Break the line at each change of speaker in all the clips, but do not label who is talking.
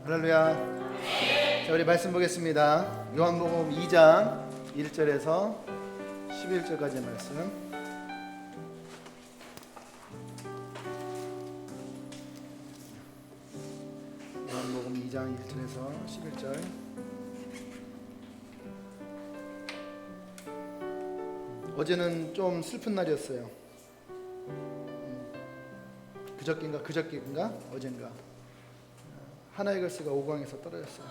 할렐루야. 자, 우리 말씀 보겠습니다. 요한복음 2장 1절에서 11절까지의 말씀. 요한복음 2장 1절에서 11절. 어제는 좀 슬픈 날이었어요. 그저께인가 어젠가 하나이글스가 5강에서 떨어졌어요.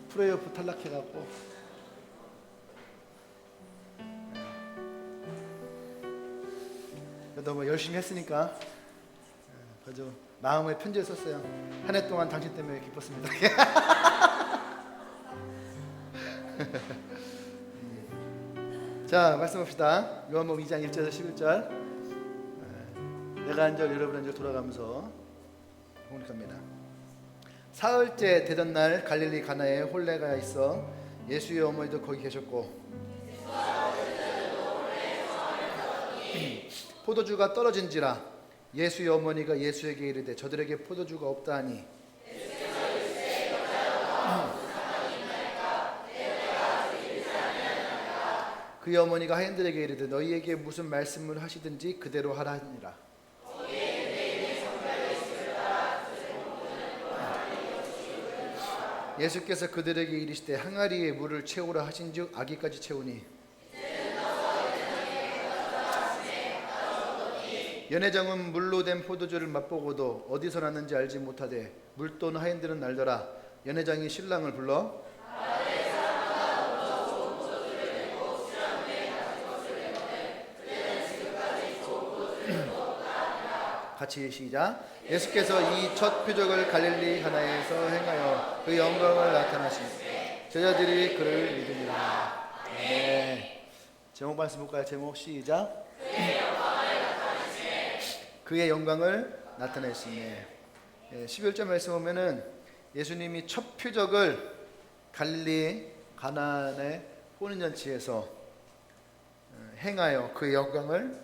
플레이오프 탈락해갖고 그래도 뭐 열심히 했으니까 그저 마음의 편지를 썼어요. 한 해 동안 당신 때문에 기뻤습니다. 자, 말씀합시다. 요한복음 2장 1절에서 11절. 내가 한 절 여러분 한 절 돌아가면서 공독합니다. 사흘째 되던 날 갈릴리 가나에 혼례가 있어 예수의 어머니도 거기 계셨고 포도주가 떨어진지라 예수의 어머니가 예수에게 이르되 저들에게 포도주가 없다 하니 그의 어머니가 하인들에게 이르되 너희에게 무슨 말씀을 하시든지 그대로 하라 하니라. 예수께서 그들에게 이르시되 항아리에 물을 채우라 하신즉 아기까지 채우니 연회장은 물로 된 포도주를 맛보고도 어디서 났는지 알지 못하되 물돈 하인들은 알더라. 연회장이 신랑을 불러 같이 시작. 예수께서 이 첫 표적을 갈릴리 가나에서 행하여 그 영광을 나타나시니 제자들이 그를 믿으니라. 네. 제목 말씀 볼까요? 제목 시작. 그의 영광을 나타내시네. 11절 말씀 보면은 예수님이 첫 표적을 갈릴리 가나의 혼인잔치에서 행하여 그의 영광을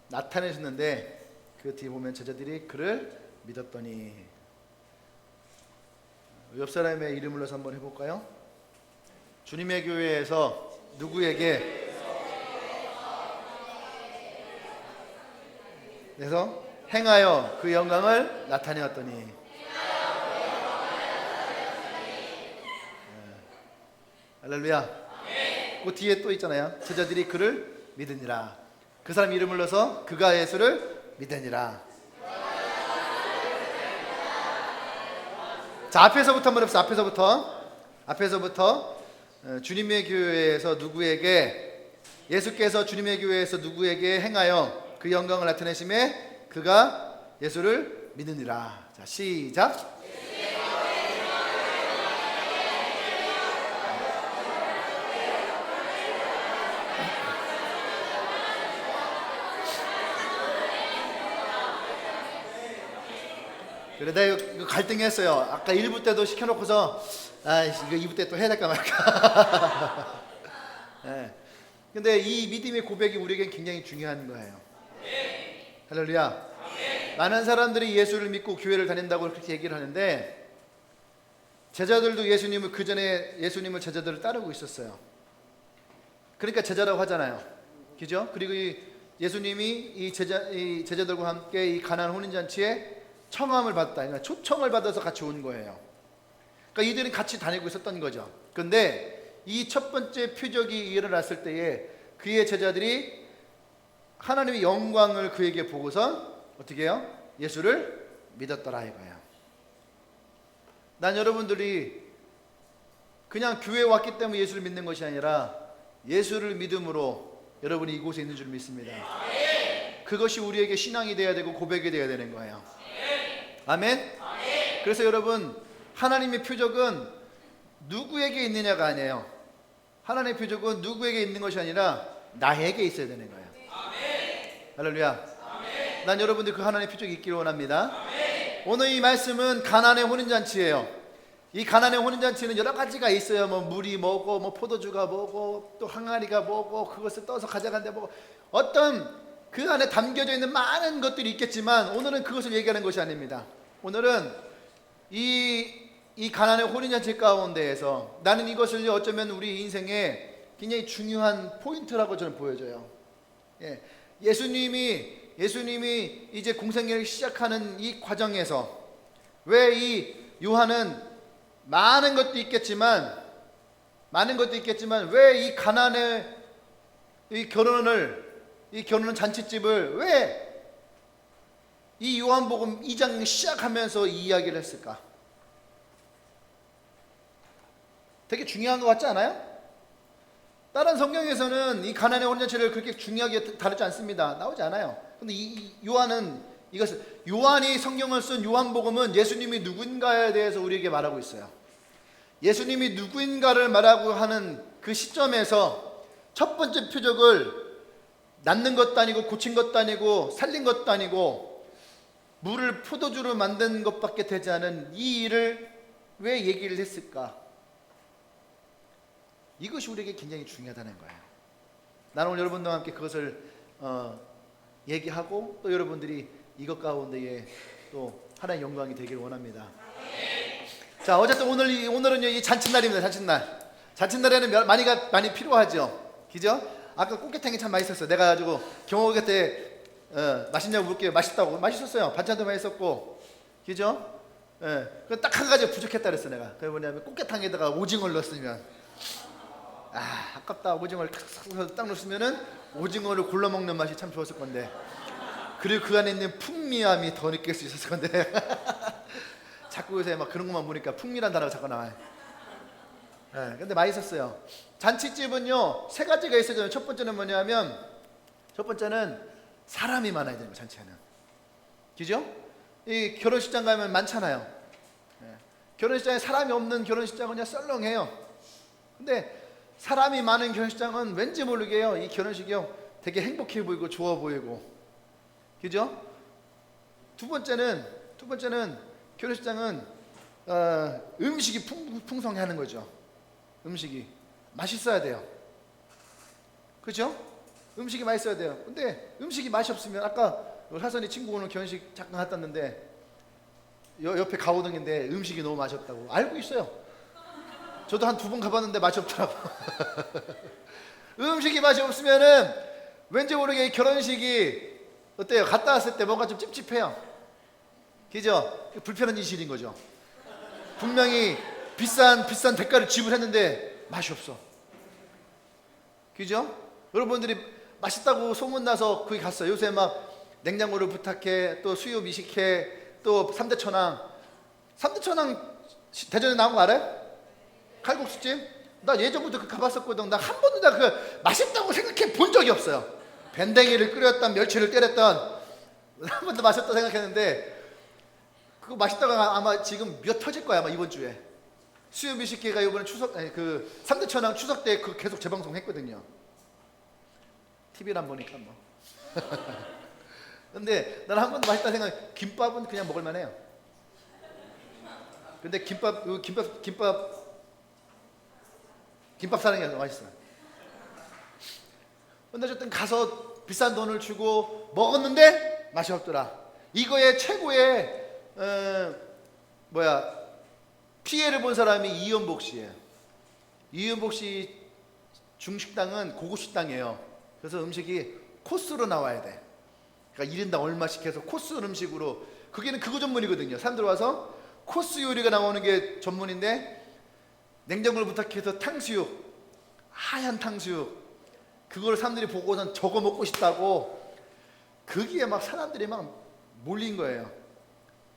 나타내셨는데 그 뒤에 보면 제자들이 그를 믿었더니. 옆 사람의 이름을 넣어서 한번 해볼까요? 주님의 교회에서 누구에게 그래서 행하여 그 영광을 나타내었더니. 할렐루야. 그 뒤에 또 있잖아요. 제자들이 그를 믿으니라. 그 사람 이름을 넣어서 그가 예수를 믿으니라. 자, 앞에서부터 한번 해봅시다. 앞에서부터 주님의 교회에서 누구에게 예수께서 주님의 교회에서 누구에게 행하여 그 영광을 나타내심에 그가 예수를 믿으니라. 자, 시작. 그러다 이거 갈등했어요. 아까 1부 때도 시켜놓고서 이거 2부 때 또 해야 될까 말까. 네. 근데 이 믿음의 고백이 우리에겐 굉장히 중요한 거예요. 할렐루야. 많은 사람들이 예수를 믿고 교회를 다닌다고 그렇게 얘기를 하는데 제자들도 예수님을 그 전에 예수님을 제자들을 따르고 있었어요. 그러니까 제자라고 하잖아요. 그죠? 그리고 예수님이 이 제자들과 함께 이 가나안 혼인잔치에 청함을 받다, 그러니까 초청을 받아서 같이 온 거예요. 그러니까 이들은 같이 다니고 있었던 거죠. 그런데 이 첫 번째 표적이 일어났을 때에 그의 제자들이 하나님의 영광을 그에게 보고서 어떻게 해요? 예수를 믿었더라 이거예요. 난 여러분들이 그냥 교회에 왔기 때문에 예수를 믿는 것이 아니라 예수를 믿음으로 여러분이 이곳에 있는 줄 믿습니다. 그것이 우리에게 신앙이 되어야 되고 고백이 되어야 되는 거예요. 아멘? 그래서 여러분, 하나님의 표적은 누구에게 있느냐가 아니에요. 하나님의 표적은 누구에게 있는 것이 아니라 나에게 있어야 되는 거예요. 할렐루야. 난 여러분들 그 하나님의 표적이 있기를 원합니다. 오늘 이 말씀은 가나안의 혼인잔치예요. 이 가나안의 혼인잔치는 여러 가지가 있어요. 뭐 물이 뭐고, 뭐 포도주가 뭐고, 또 항아리가 뭐고, 그것을 떠서 가져간데 뭐고, 어떤 그 안에 담겨져 있는 많은 것들이 있겠지만 오늘은 그것을 얘기하는 것이 아닙니다. 오늘은 이 가나안의 혼인잔치 가운데에서 나는 이것을 어쩌면 우리 인생에 굉장히 중요한 포인트라고 저는 보여져요. 예, 예수님이 이제 공생애를 시작하는 이 과정에서 왜 이 요한은 많은 것도 있겠지만 왜 이 가나안의 이 결혼은 잔치집을 왜 이 요한복음 2장 시작하면서 이 이야기를 했을까? 되게 중요한 것 같지 않아요? 다른 성경에서는 이 가나안의 혼인잔치를 그렇게 중요하게 다루지 않습니다. 나오지 않아요. 근데 이 요한은 요한이 성경을 쓴 요한복음은 예수님이 누군가에 대해서 우리에게 말하고 있어요. 예수님이 누구인가를 말하고 하는 그 시점에서 첫 번째 표적을 낳는 것도 아니고 고친 것도 아니고 살린 것도 아니고 물을 포도주로 만든 것밖에 되지 않은 이 일을 왜 얘기를 했을까? 이것이 우리에게 굉장히 중요하다는 거예요. 나는 오늘 여러분들과 함께 그것을 얘기하고 또 여러분들이 이것 가운데에 또 하나의 영광이 되기를 원합니다. 자, 어쨌든 오늘은요 이 잔칫날입니다. 잔칫날에는 많이 필요하죠. 그죠? 아까 꽃게탕이 참 맛있었어요. 내가 가지고 경호회 때 맛있냐고 물게요. 맛있다고. 맛있었어요. 반찬도 맛있었고, 그죠? 예, 딱 한 가지 부족했다 그랬어 내가. 그게 뭐냐면 꽃게탕에다가 오징어를 넣었으면, 아깝다. 오징어를 딱 넣었으면은 오징어를 골라 먹는 맛이 참 좋았을 건데, 그리고 그 안에 있는 풍미함이 더 느낄 수 있었을 건데. 자꾸 요새 막 그런 것만 보니까 풍미란 단어가 자꾸 나와요. 예, 근데 맛있었어요. 잔치집은요 세 가지가 있어요. 첫 번째는 뭐냐면, 첫 번째는 사람이 많아야 되는 거예요. 잔치에는, 그죠? 이 결혼식장 가면 많잖아요. 예, 결혼식장에 사람이 없는 결혼식장은 그냥 썰렁해요. 근데 사람이 많은 결혼식장은 왠지 모르게요 이 결혼식이요 되게 행복해 보이고 좋아 보이고, 그죠? 두 번째는 결혼식장은 음식이 풍성해 하는 거죠. 음식이 맛있어야 돼요. 그죠? 음식이 맛있어야 돼요. 근데 음식이 맛이 없으면, 아까 하선이 친구 오늘 결혼식 잠깐 갔다 왔는데 옆에 가오등인데 음식이 너무 맛이 없다고 알고 있어요. 저도 한 2번 가봤는데 맛이 없더라고. 음식이 맛이 없으면은 왠지 모르게 이 결혼식이 어때요? 갔다 왔을 때 뭔가 좀 찝찝해요. 그죠? 불편한 진실인 거죠. 분명히 비싼 대가를 지불했는데 맛이 없어. 그죠? 여러분들이 맛있다고 소문나서 거기 갔어요. 요새 막 냉장고를 부탁해, 또 수요 미식회, 또 3대 천왕 대전에 나온 거 알아요? 칼국수집? 나 예전부터 가봤었거든. 나 한 번도 다 그 맛있다고 생각해 본 적이 없어요. 밴댕이를 끓였던 멸치를 때렸던 한 번도 맛있다고 생각했는데, 그거 맛있다고 아마 지금 몇 터질 거야 아마 이번 주에. 수요 미식회가 이번에 그 3대 천왕 추석 때 그 계속 재방송 했거든요. TV를 안 보니까 뭐. 근데 나는 한 번도 맛있다 생각. 김밥은 그냥 먹을만해요. 근데 김밥 사는 게 맛있어. 근데 어쨌든 가서 비싼 돈을 주고 먹었는데 맛이 없더라. 이거의 최고의 피해를 본 사람이 이연복 씨예요. 이연복 씨 중식당은 고급 식당이에요. 그래서 음식이 코스로 나와야 돼. 그러니까 1인당 얼마씩 해서 코스 음식으로. 그게는 그거 전문이거든요. 사람들 와서 코스 요리가 나오는 게 전문인데, 냉장고를 부탁해서 탕수육, 하얀 탕수육, 그걸 사람들이 보고선 저거 먹고 싶다고 거기에 막 사람들이 막 몰린 거예요.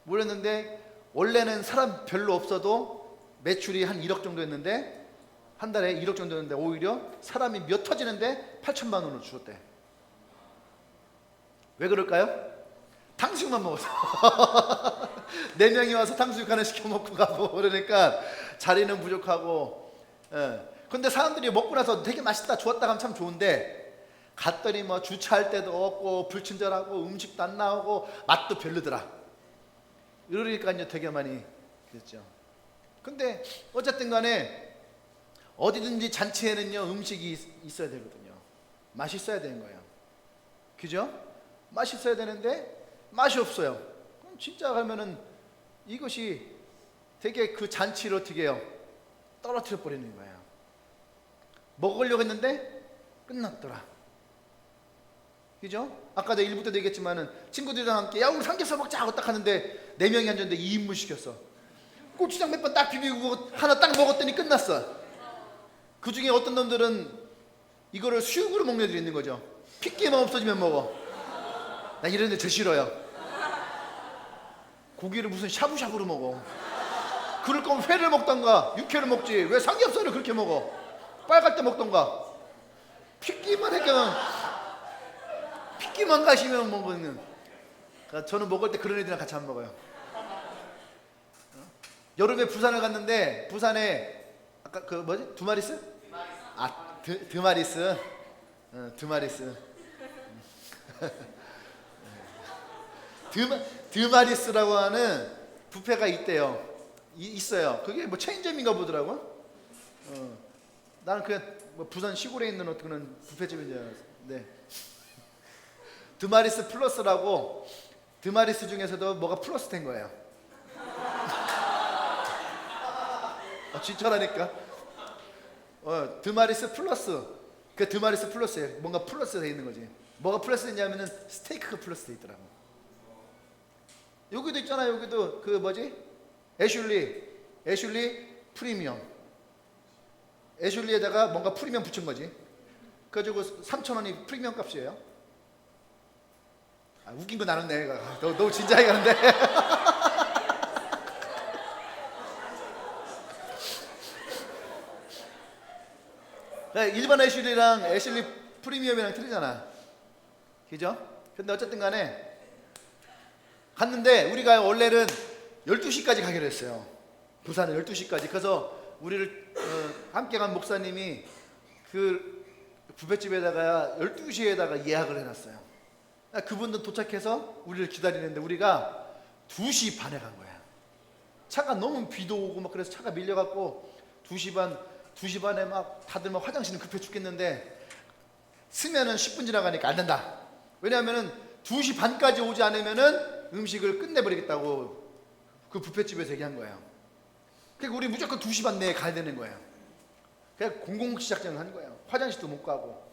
몰렸는데 원래는 사람 별로 없어도 매출이 한 1억 정도 했는데, 한 달에 1억 정도 했는데 오히려 사람이 몇 터지는데 8천만 원을 주었대. 왜 그럴까요? 탕수육만 먹어서. 4명이 와서 탕수육 하나 시켜 먹고 가고 그러니까 자리는 부족하고. 근데 사람들이 먹고 나서 되게 맛있다 좋았다 하면 참 좋은데, 갔더니 뭐 주차할 데도 없고 불친절하고 음식도 안 나오고 맛도 별로더라. 이러니까요 되게 많이 그랬죠. 근데 어쨌든 간에 어디든지 잔치에는요 음식이 있어야 되거든요. 맛있어야 되는 거예요. 그죠? 맛있어야 되는데 맛이 없어요. 그럼 진짜 가면은 이것이 되게 그 잔치를 어떻게 해요? 떨어뜨려 버리는 거예요. 먹으려고 했는데 끝났더라. 그죠? 아까 내가 1부 때도 얘기했지만은 친구들이랑 함께 야 우리 삼겹살 먹자 하고 딱 하는데 4명이 앉았는데 2인분 시켰어. 고추장 몇 번 딱 비비고 하나 딱 먹었더니 끝났어. 그 중에 어떤 놈들은 이거를 수육으로 먹는 애들이 있는 거죠. 핏기만 없어지면 먹어. 나 이런 애 제일 싫어요. 고기를 무슨 샤브샤브로 먹어. 그럴 거면 회를 먹던가 육회를 먹지 왜 삼겹살을 그렇게 먹어. 빨갈 때 먹던가. 핏기만 했으면 핏기만 가시면 먹는. 그러니까 저는 먹을 때 그런 애들이랑 같이 안 먹어요. 여름에 부산을 갔는데 부산에 아까 그 뭐지? 두마리스? 아 드마리스. 드마리스. 드마리스라고 하는 뷔페가 있대요. 있어요. 그게 뭐 체인점인가 보더라고. 나는 그냥 뭐 부산 시골에 있는 어떤 그런 뷔페집인 줄 알았어. 네. 드마리스 플러스라고. 드마리스 중에서도 뭐가 플러스 된 거예요. 진짜라니까. 드마리스 플러스. 그 드마리스 플러스예요. 뭔가 플러스 돼 있는 거지. 뭐가 플러스 됐냐면은 스테이크가 플러스 돼 있더라고. 여기도 있잖아. 여기도 그 뭐지? 애슐리 프리미엄. 애슐리에다가 뭔가 프리미엄 붙인 거지. 그래가지고 3,000원이 프리미엄 값이에요. 웃긴 거 나는 내가. 너 진지하게 가는데. 일반 애슐리랑 애슐리 프리미엄이랑 틀리잖아. 그죠? 근데 어쨌든 간에 갔는데 우리가 원래는 12시까지 가기로 했어요. 부산은 12시까지. 그래서 우리를 함께 간 목사님이 그 뷔페집에다가 12시에다가 예약을 해놨어요. 그분도 도착해서 우리를 기다리는데 우리가 2시 반에 간 거야. 차가 너무 비도 오고 막 그래서 차가 밀려갖고 2시 반에 막 다들 막 화장실은 급해 죽겠는데 쓰면은 10분 지나가니까 안 된다. 왜냐하면은 2시 반까지 오지 않으면은 음식을 끝내버리겠다고 그 뷔페집에서 얘기한 거예요. 그러니까 우리 무조건 2시 반 내에 가야 되는 거예요. 그냥 공공시작전을 한 거예요. 화장실도 못 가고.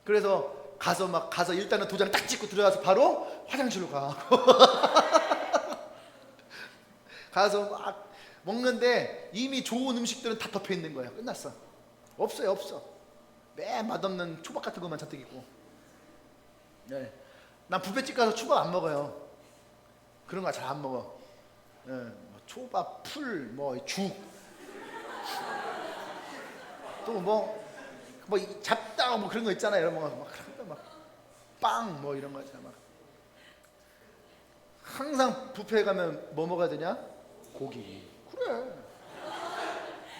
그래서 가서 일단은 도장 딱 찍고 들어가서 바로 화장실로 가. 가서 막 먹는데 이미 좋은 음식들은 다 덮여 있는 거예요. 끝났어. 없어. 맨 맛없는 초밥 같은 것만 잔뜩 있고. 네. 난 뷔페집 가서 초밥 안 먹어요. 그런 거 잘 안 먹어. 네. 뭐 초밥, 풀, 뭐 죽, 또 뭐 잡다가 뭐 그런 거 있잖아요. 이런 거 막 빵 뭐 이런 거 있잖아. 막 항상 뷔페에 가면 뭐 먹어야 되냐? 고기. 그래.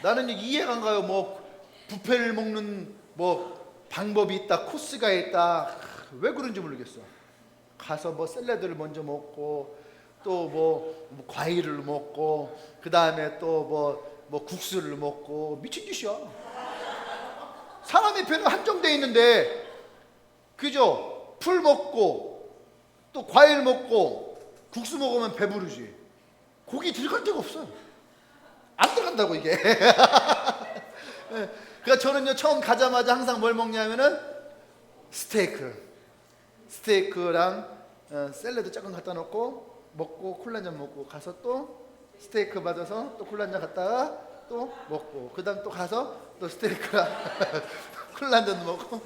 나는 이해가 안 가요. 뭐 뷔페를 먹는 뭐 방법이 있다, 코스가 있다. 왜 그런지 모르겠어. 가서 뭐 샐러드를 먼저 먹고 또 뭐 과일을 먹고 그 다음에 또 뭐 국수를 먹고 미친 짓이야. 사람의 배는 한정돼 있는데, 그죠? 풀 먹고 또 과일 먹고 국수 먹으면 배부르지. 고기 들어갈 데가 없어. 안 들어간다고 이게. 그러니까 저는요 처음 가자마자 항상 뭘 먹냐면은 스테이크랑 샐러드 조금 갖다 놓고 먹고 콜라 한잔 먹고 가서 또 스테이크 받아서 또 콜라 한잔 갖다가 또 먹고 그다음 또 가서 또 스테이크랑 콜라 한잔 먹고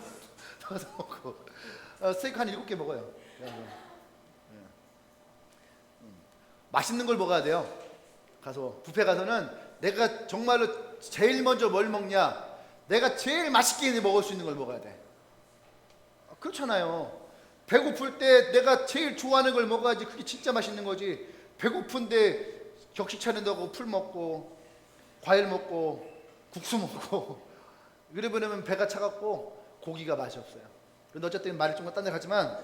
또 먹고 스테이크 한 7개 먹어요. 맛있는 걸 먹어야 돼요. 가서 뷔페 가서는 내가 정말로 제일 먼저 뭘 먹냐, 내가 제일 맛있게 먹을 수 있는 걸 먹어야 돼. 그렇잖아요. 배고플 때 내가 제일 좋아하는 걸 먹어야지 그게 진짜 맛있는 거지. 배고픈데 격식 차린다고 풀 먹고 과일 먹고 국수 먹고 그래 버리면 배가 차갑고 고기가 맛이 없어요. 그런데 어쨌든 말이 좀 딴 데 가지만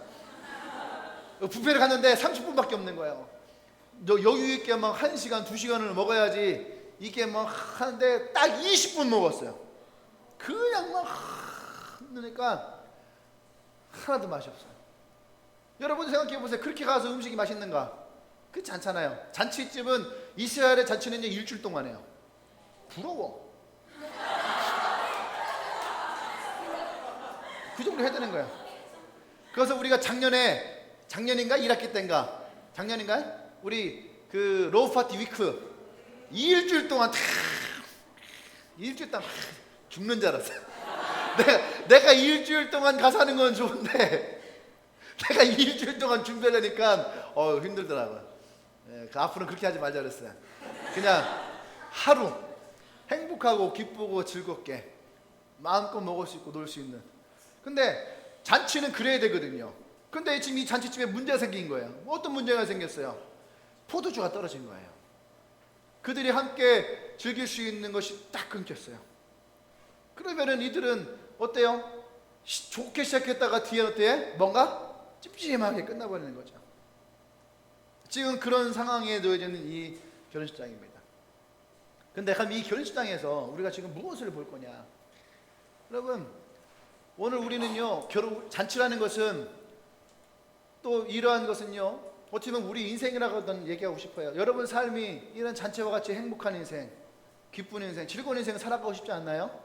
뷔페를 갔는데 30분밖에 없는 거예요. 여유 있게 막 1시간 2시간을 먹어야지 이게 막 하는데 딱 20분 먹었어요. 그냥 막 그러니까 하나도 맛이 없어요. 여러분 생각해 보세요. 그렇게 가서 음식이 맛있는가? 그렇지 않잖아요. 잔치집은 이스라엘의 잔치는 이제 일주일 동안 해요. 부러워. 그 정도 해야 되는 거예요. 그래서 우리가 작년인가 1학기 때인가 작년인가 우리 그 로우 파티 위크 일주일 동안 일주일 동안 죽는 줄 알았어요. 내가 일주일 동안 가서 하는 건 좋은데 내가 일주일 동안 준비하려니까 힘들더라고요. 그 앞으로는 그렇게 하지 말자 그랬어요. 그냥 하루 행복하고 기쁘고 즐겁게 마음껏 먹을 수 있고 놀 수 있는. 근데 잔치는 그래야 되거든요. 근데 지금 이 잔치집에 문제가 생긴 거예요. 어떤 문제가 생겼어요? 포도주가 떨어진 거예요. 그들이 함께 즐길 수 있는 것이 딱 끊겼어요. 그러면은 이들은 어때요? 좋게 시작했다가 뒤에 어때요? 뭔가 찜찜하게 끝나버리는 거죠. 지금 그런 상황에 놓여지는 이 결혼식장입니다. 근데 그럼 이 결혼식장에서 우리가 지금 무엇을 볼 거냐? 여러분, 오늘 우리는요, 잔치라는 것은 또 이러한 것은요, 어떻게 보면 우리 인생이라고 얘기하고 싶어요. 여러분 삶이 이런 잔치와 같이 행복한 인생, 기쁜 인생, 즐거운 인생 살아가고 싶지 않나요?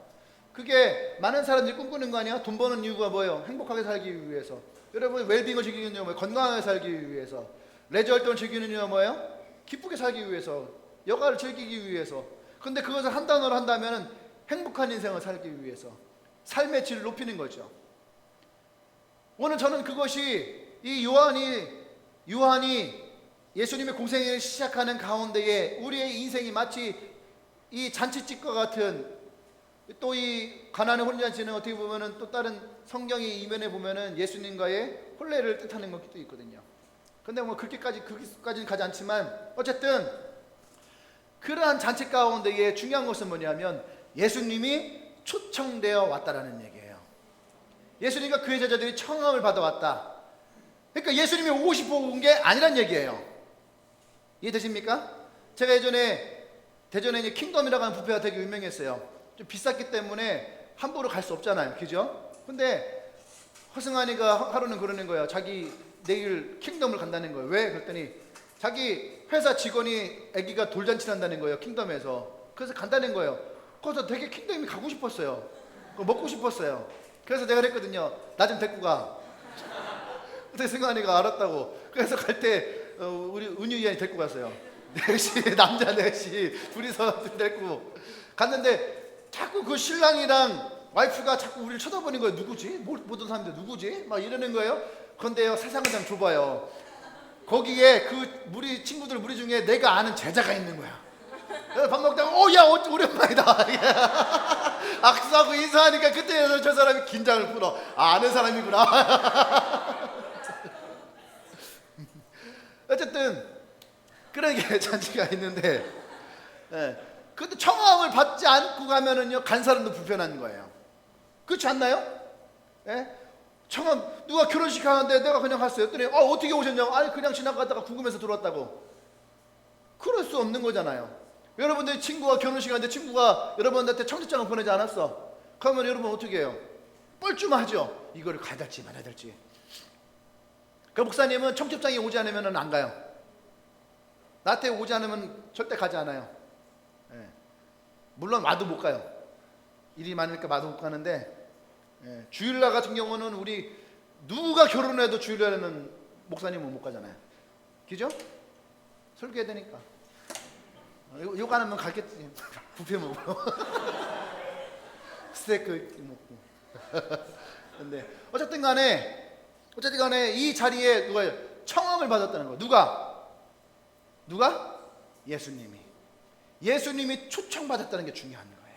그게 많은 사람들이 꿈꾸는 거 아니야? 돈 버는 이유가 뭐예요? 행복하게 살기 위해서. 여러분 웰빙을 즐기는 이유가 뭐예요? 건강하게 살기 위해서. 레저 활동을 즐기는 이유가 뭐예요? 기쁘게 살기 위해서, 여가를 즐기기 위해서. 근데 그것을 한 단어로 한다면 행복한 인생을 살기 위해서, 삶의 질을 높이는 거죠. 오늘 저는 그것이 이 요한이 예수님의 공생애를 시작하는 가운데에 우리의 인생이 마치 이 잔치집과 같은, 또 이 가나안의 혼인잔치는 어떻게 보면은 또 다른 성경의 이면에 보면은 예수님과의 혼례를 뜻하는 것도 있거든요. 근데 뭐 그렇게까지는 가지 않지만 어쨌든 그러한 잔치 가운데에 중요한 것은 뭐냐면 예수님이 초청되어 왔다라는 얘기예요. 예수님과 그의 제자들이 청함을 받아왔다. 그러니까 예수님이 오고 싶어 온 게 아니란 얘기예요. 이해되십니까? 제가 예전에 대전에 이제 킹덤이라고 하는 뷔페가 되게 유명했어요. 좀 비쌌기 때문에 함부로 갈 수 없잖아요. 그죠? 근데 허승환이가 하루는 그러는 거예요. 자기 내일 킹덤을 간다는 거예요. 왜? 그랬더니 자기 회사 직원이 아기가 돌잔치를 한다는 거예요. 킹덤에서. 그래서 간다는 거예요. 그래서 되게 킹덤이 가고 싶었어요. 먹고 싶었어요. 그래서 내가 그랬거든요. 나 좀 데리고 가. 근데 승환이가 알았다고. 그래서 갈 때 우리 은유이한이 데리고 갔어요. 넷이, 남자 넷이 둘이서 데리고 갔는데 자꾸 그 신랑이랑 와이프가 자꾸 우리를 쳐다보는 거예요. 누구지? 모든 사람들 누구지? 막 이러는 거예요. 그런데요, 세상은 참 좁아요. 거기에 그 친구들 무리 중에 내가 아는 제자가 있는 거야. 그래서 밥 먹다가 야 오랜만이다. 악수하고 인사하니까 그때 저 사람이 긴장을 풀어. 아는 사람이구나. 어쨌든 그런 게 잔치가 있는데, 근데 청함을 받지 않고 가면은요, 간 사람도 불편한 거예요. 그렇지 않나요? 청함, 누가 결혼식 하는데 내가 그냥 갔어요. 그랬더니 어떻게 오셨냐고. 아니 그냥 지나가다가 궁금해서 들어왔다고. 그럴 수 없는 거잖아요. 여러분들 친구가 결혼식 하는데 친구가 여러분한테 청첩장을 보내지 않았어. 그러면 여러분 어떻게 해요? 뻘쭘하죠. 이거를 가야 될지 말아야 될지. 그 목사님은 청첩장이 오지 않으면 안 가요. 나한테 오지 않으면 절대 가지 않아요. 물론 마도 못 가요. 일이 많으니까 마도 못 가는데, 주일날 같은 경우는 우리 누가 결혼해도 주일날에는 목사님은 못 가잖아요. 그죠? 설교해야 되니까. 욕 안 하면 갈겠지. 뷔페 먹으러. 스테이크 먹고. 근데 어쨌든 간에 이 자리에 누가 청함을 받았다는 거예요. 누가? 예수님이 초청받았다는 게 중요한 거예요.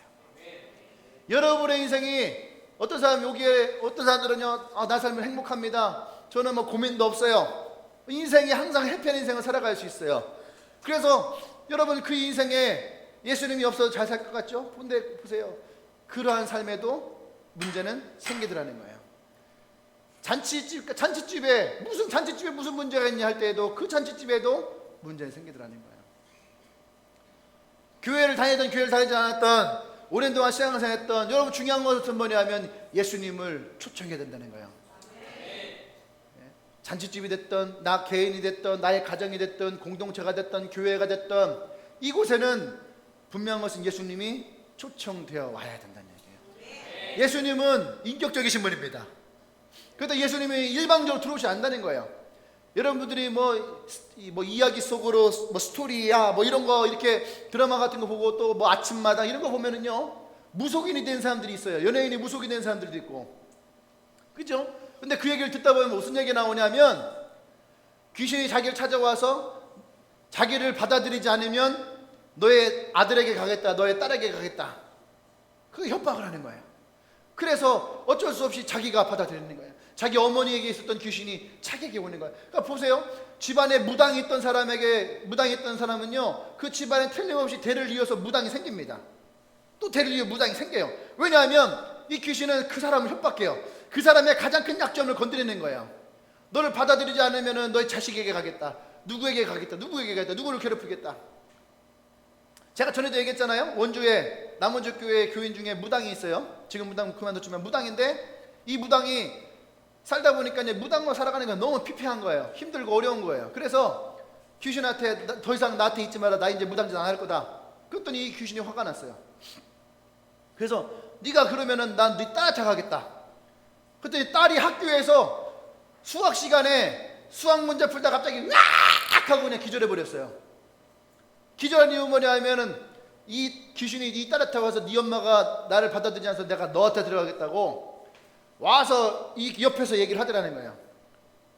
여러분의 인생이 어떤 사람들은요, 나 삶은 행복합니다. 저는 뭐 고민도 없어요. 인생이 항상 해피한 인생을 살아갈 수 있어요. 그래서 여러분 그 인생에 예수님이 없어도 잘 살 것 같죠? 근데 보세요. 그러한 삶에도 문제는 생기더라는 거예요. 잔치집에 무슨 문제가 있냐 할 때에도 그 잔치집에도 문제는 생기더라는 거예요. 교회를 다니지 않았던, 오랜 동안 신앙생활했던 여러분, 중요한 것은 뭐냐면 예수님을 초청해야 된다는 거예요. 잔치집이 됐던, 나 개인이 됐던, 나의 가정이 됐던, 공동체가 됐던, 교회가 됐던, 이곳에는 분명한 것은 예수님이 초청되어 와야 된다는 얘기예요. 예수님은 인격적이신 분입니다. 그런데 예수님이 일방적으로 들어오지 않는다는 거예요. 여러분들이 뭐 이야기 속으로 뭐 스토리야 뭐 이런 거 이렇게 드라마 같은 거 보고 또 뭐 아침마당 이런 거 보면은요, 무속인이 된 사람들이 있어요. 연예인이 무속이 된 사람들도 있고, 그죠? 근데 그 얘기를 듣다 보면 무슨 얘기 나오냐면, 귀신이 자기를 찾아와서 자기를 받아들이지 않으면 너의 아들에게 가겠다, 너의 딸에게 가겠다, 그 협박을 하는 거예요. 그래서 어쩔 수 없이 자기가 받아들이는 거예요. 자기 어머니에게 있었던 귀신이 자기에게 오는 거예요. 그러니까 보세요, 집안에 무당이 있던 사람은요, 그 집안에 틀림없이 대를 이어서 무당이 생깁니다. 또 대를 이어 무당이 생겨요. 왜냐하면 이 귀신은 그 사람을 협박해요. 그 사람의 가장 큰 약점을 건드리는 거예요. 너를 받아들이지 않으면 너의 자식에게 가겠다, 누구에게 가겠다, 누구에게 가겠다, 누구를 괴롭히겠다. 제가 전에도 얘기했잖아요. 원주에 남원주 교회 교인 중에 무당이 있어요. 지금 무당 그만뒀지만 무당인데, 이 무당이 살다 보니까 이제 무당으로 살아가는 건 너무 피폐한 거예요. 힘들고 어려운 거예요. 그래서 귀신한테 더 이상 나한테 있지 마라, 나 이제 무당짓 안 할 거다. 그랬더니 이 귀신이 화가 났어요. 그래서 네가 그러면은 난 네 딸 찾아가겠다. 그랬더니 딸이 학교에서 수학 시간에 수학 문제 풀다 갑자기 으악 하고 그냥 기절해 버렸어요. 기절한 이유 뭐냐 하면은, 이 귀신이 이 딸한테 와서 네 엄마가 나를 받아들이지 않아서 내가 너한테 들어가겠다고 와서 이 옆에서 얘기를 하더라는 거예요.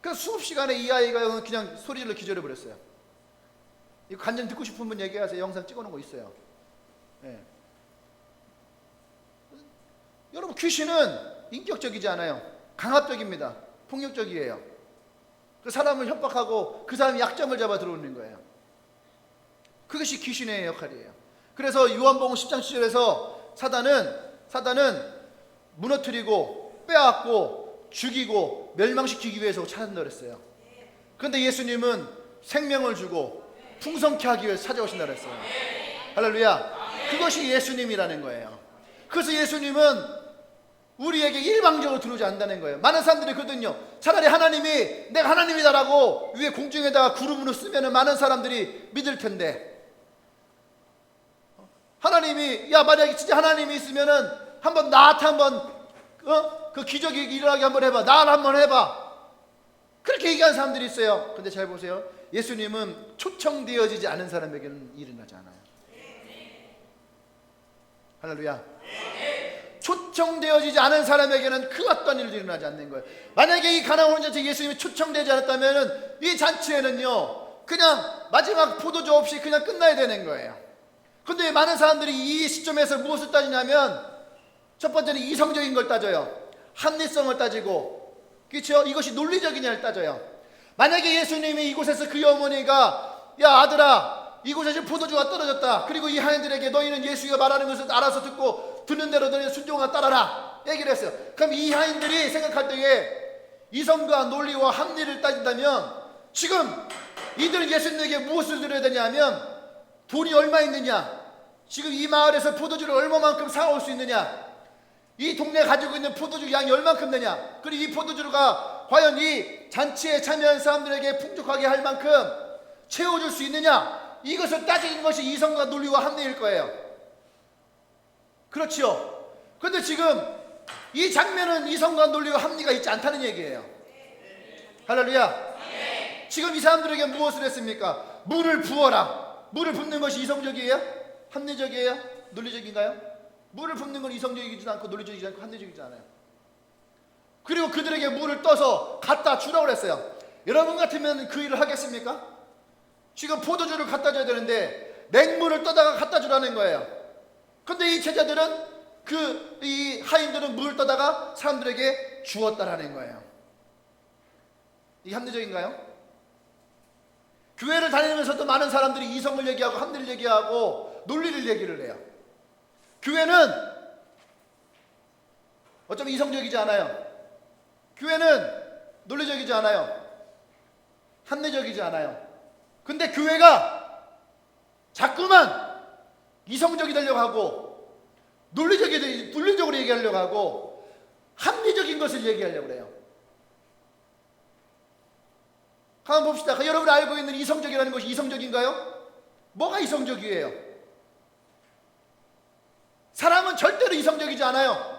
그래서 수업 시간에 이 아이가 그냥 소리질러 기절해 버렸어요. 이거 간증 듣고 싶은 분 얘기하세요. 영상 찍어놓은 거 있어요. 네. 여러분, 귀신은 인격적이지 않아요. 강압적입니다. 폭력적이에요. 그 사람을 협박하고 그 사람의 약점을 잡아 들어오는 거예요. 그것이 귀신의 역할이에요. 그래서 요한복음 10장 7절에서 사단은 무너뜨리고 빼앗고 죽이고 멸망시키기 위해서 찾아온다 그랬어요. 그런데 예수님은 생명을 주고 풍성케 하기 위해서 찾아오신다 그랬어요. 할렐루야. 그것이 예수님이라는 거예요. 그래서 예수님은 우리에게 일방적으로 들어오지 않는다는 거예요. 많은 사람들이 그러거든요. 차라리 하나님이 내가 하나님이다라고 위에 공중에다가 구름으로 쓰면 많은 사람들이 믿을 텐데, 하나님이, 야 만약에 진짜 하나님이 있으면은 한번 나한테 한번 그 기적이 일어나게 한번 해봐, 나를 한번 해봐, 그렇게 얘기하는 사람들이 있어요. 근데 잘 보세요, 예수님은 초청되어지지 않은 사람에게는 일어나지 않아요. 할렐루야. 초청되어지지 않은 사람에게는 그 어떤 일도 일어나지 않는 거예요. 만약에 이 가나안 잔치에 예수님이 초청되지 않았다면 이 잔치에는요, 그냥 마지막 포도주 없이 그냥 끝나야 되는 거예요. 근데 많은 사람들이 이 시점에서 무엇을 따지냐면, 첫 번째는 이성적인 걸 따져요. 합리성을 따지고, 그렇죠? 이것이 논리적이냐를 따져요. 만약에 예수님이 이곳에서 그 어머니가, 야 아들아, 이곳에서 포도주가 떨어졌다, 그리고 이 하인들에게 너희는 예수가 말하는 것을 알아서 듣고 듣는 대로 너희는 순종하고 따라라, 얘기를 했어요. 그럼 이 하인들이 생각할 때에 이성과 논리와 합리를 따진다면, 지금 이들은 예수님에게 무엇을 드려야 되냐면, 돈이 얼마 있느냐, 지금 이 마을에서 포도주를 얼마만큼 사올 수 있느냐, 이 동네 가지고 있는 포도주 양이 얼만큼 되냐, 그리고 이 포도주가 과연 이 잔치에 참여한 사람들에게 풍족하게 할 만큼 채워줄 수 있느냐, 이것을 따지는 것이 이성과 논리와 합리일 거예요. 그렇지요? 그런데 지금 이 장면은 이성과 논리와 합리가 있지 않다는 얘기예요. 할렐루야. 지금 이 사람들에게 무엇을 했습니까? 물을 부어라. 물을 붓는 것이 이성적이에요? 합리적이에요? 논리적인가요? 물을 붓는 건 이성적이지 않고 논리적이지 않고 합리적이지 않아요. 그리고 그들에게 물을 떠서 갖다 주라고 했어요. 여러분 같으면 그 일을 하겠습니까? 지금 포도주를 갖다 줘야 되는데 맹물을 떠다가 갖다 주라는 거예요. 근데 이 제자들은, 이 하인들은 물을 떠다가 사람들에게 주었다라는 거예요. 이게 합리적인가요? 교회를 다니면서도 많은 사람들이 이성을 얘기하고 합리를 얘기하고 논리를 얘기를 해요. 교회는 어쩌면 이성적이지 않아요. 교회는 논리적이지 않아요. 합리적이지 않아요. 근데 교회가 자꾸만 이성적이 되려고 하고 논리적으로 얘기하려고 하고 합리적인 것을 얘기하려고 해요. 한번 봅시다. 여러분이 알고 있는 이성적이라는 것이 이성적인가요? 뭐가 이성적이에요? 사람은 절대로 이성적이지 않아요.